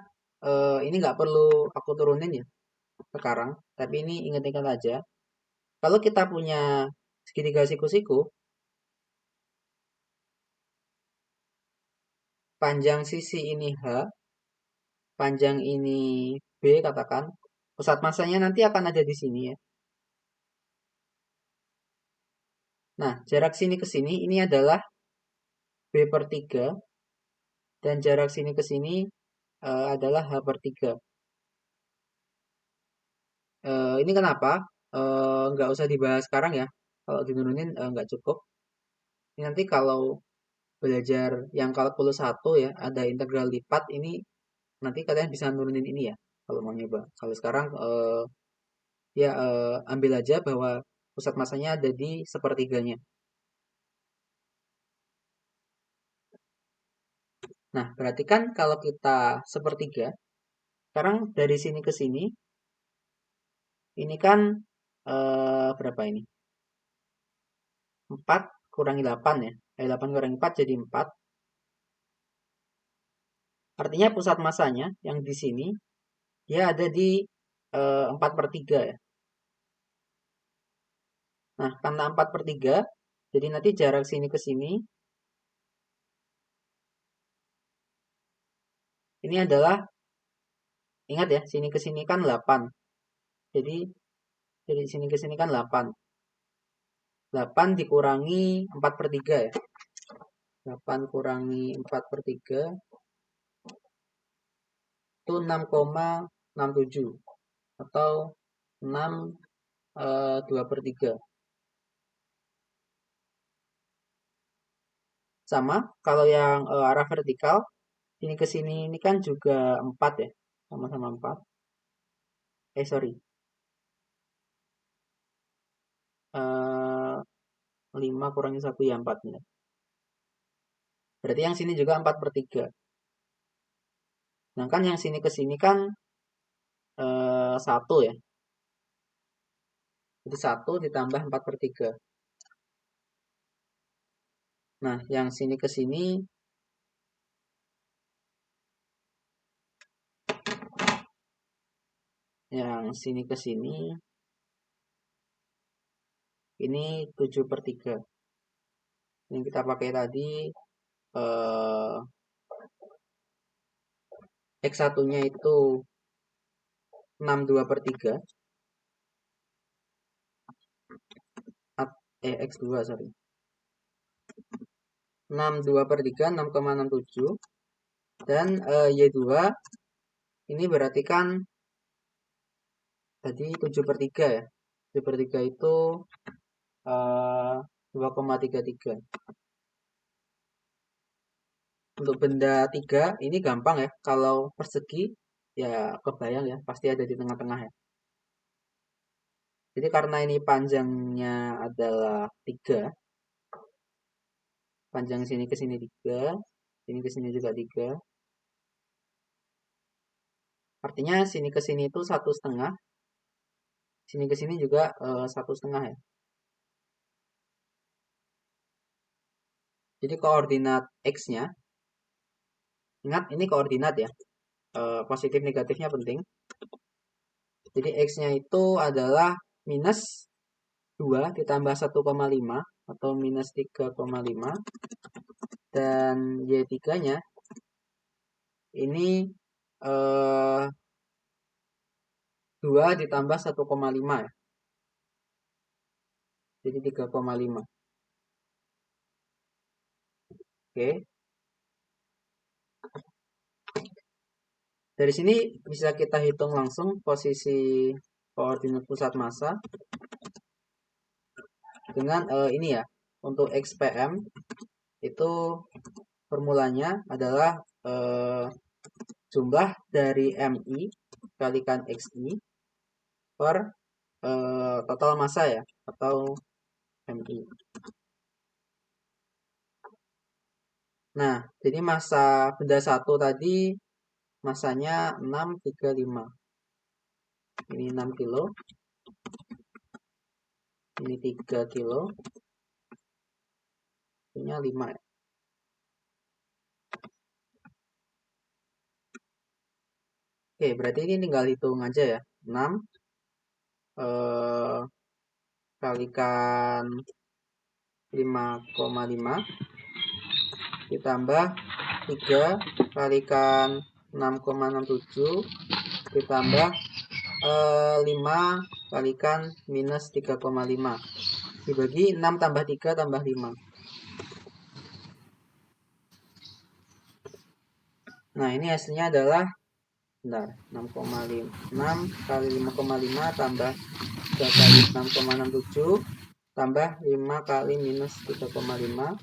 ini nggak perlu aku turunin ya sekarang, tapi ini ingat-ingat aja. Kalau kita punya segitiga siku-siku, panjang sisi ini H, panjang ini B katakan, pusat massanya nanti akan ada di sini ya. Nah, jarak sini ke sini ini adalah B per 3, dan jarak sini ke sini adalah H per 3. Ini kenapa? Nggak usah dibahas sekarang ya. Kalau diturunin nggak cukup. Ini nanti kalau belajar yang kalkulus 1 ya, ada integral lipat, ini nanti kalian bisa nurunin ini ya, kalau mau nyoba. Kalau sekarang ya ambil aja bahwa pusat massanya ada di sepertiganya. Nah, berarti kan kalau kita sepertiga, sekarang dari sini ke sini, ini kan berapa ini? 4 kurangi 8 ya. 8 kurangi 4 jadi 4. Artinya pusat massanya yang di sini, dia ada di 4 per 3 ya. Nah, karena 4 per 3, jadi nanti jarak sini ke sini, ini adalah, ingat ya, sini ke sini kan 8. Jadi, dari sini ke sini kan 8. 8 dikurangi 4 per 3 ya. 8 kurangi 4/3 itu 6,67 atau 6 2/3. Sama kalau yang arah vertikal sini ke sini ini kan juga 4 ya, sama-sama 4. Sorry. 5 kurangi 1 ya 4 ya. Berarti yang sini juga 4/3. Sedangkan yang sini ke sini kan 1 ya. Jadi 1 ditambah 4/3. Nah, yang sini ke sini ini 7/3. Yang kita pakai tadi X1-nya itu 6/2/3. X2 sorry. 6/2/3 6,67 dan Y2 ini berarti kan tadi 7/3 ya. 7/3 itu 2,33. Untuk benda 3 ini gampang ya. Kalau persegi ya kebayang ya, pasti ada di tengah-tengah ya. Jadi karena ini panjangnya adalah 3, panjang sini ke sini 3, sini ke sini juga 3. Artinya sini ke sini itu 1,5, sini ke sini juga 1,5 ya. Jadi koordinat X-nya, ingat ini koordinat ya, positif negatifnya penting. Jadi X-nya itu adalah minus 2 ditambah 1,5 atau minus 3,5. Dan Y3-nya ini 2 ditambah 1,5 ya. Jadi 3,5. Oke. Dari sini bisa kita hitung langsung posisi koordinat pusat massa dengan ini ya. Untuk XPM itu formulanya adalah jumlah dari MI kalikan XI per total massa ya, atau MI. Nah, jadi massa benda 1 tadi massanya 635. Ini 6 kilo. Ini 3 kilo. Ini 5 ya. Oke, berarti ini tinggal hitung aja ya. 6 kalikan 5,5 ditambah 3 kalikan 6,67 ditambah 5 kalikan minus 3,5 dibagi 6 tambah 3 tambah 5. Nah, ini hasilnya adalah 6 kali 5,5 tambah 3 kali 6,67 tambah 5 kali minus 3,5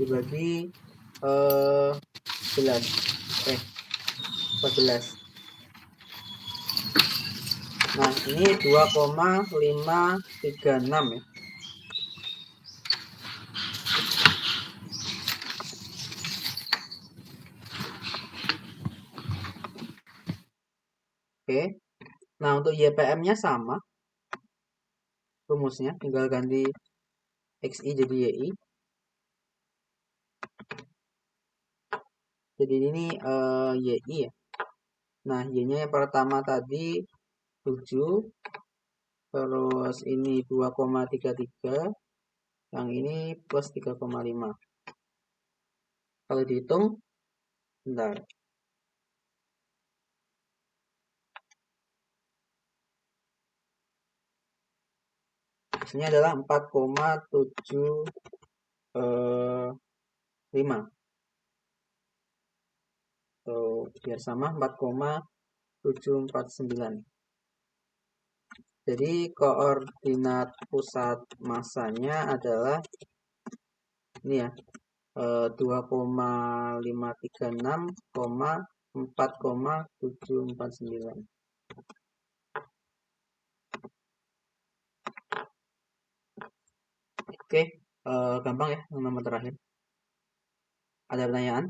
dibagi 14. Nah, ini 2,536 ya. Oke. Nah, untuk YPM-nya sama. Rumusnya tinggal ganti XI jadi YI. Jadi ini YI ya. Nah, Y-nya yang pertama tadi 7. Terus ini 2,33. Yang ini plus 3,5. Kalau dihitung, bentar. Hasilnya adalah 4,7 5. Tuh, biar sama 4,749. Jadi koordinat pusat masanya adalah ini ya, 2,536,4,749. Oke, gampang ya yang nomor terakhir. Ada pertanyaan?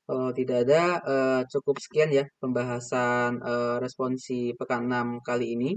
Kalau tidak ada, cukup sekian ya pembahasan responsi pekan 6 kali ini.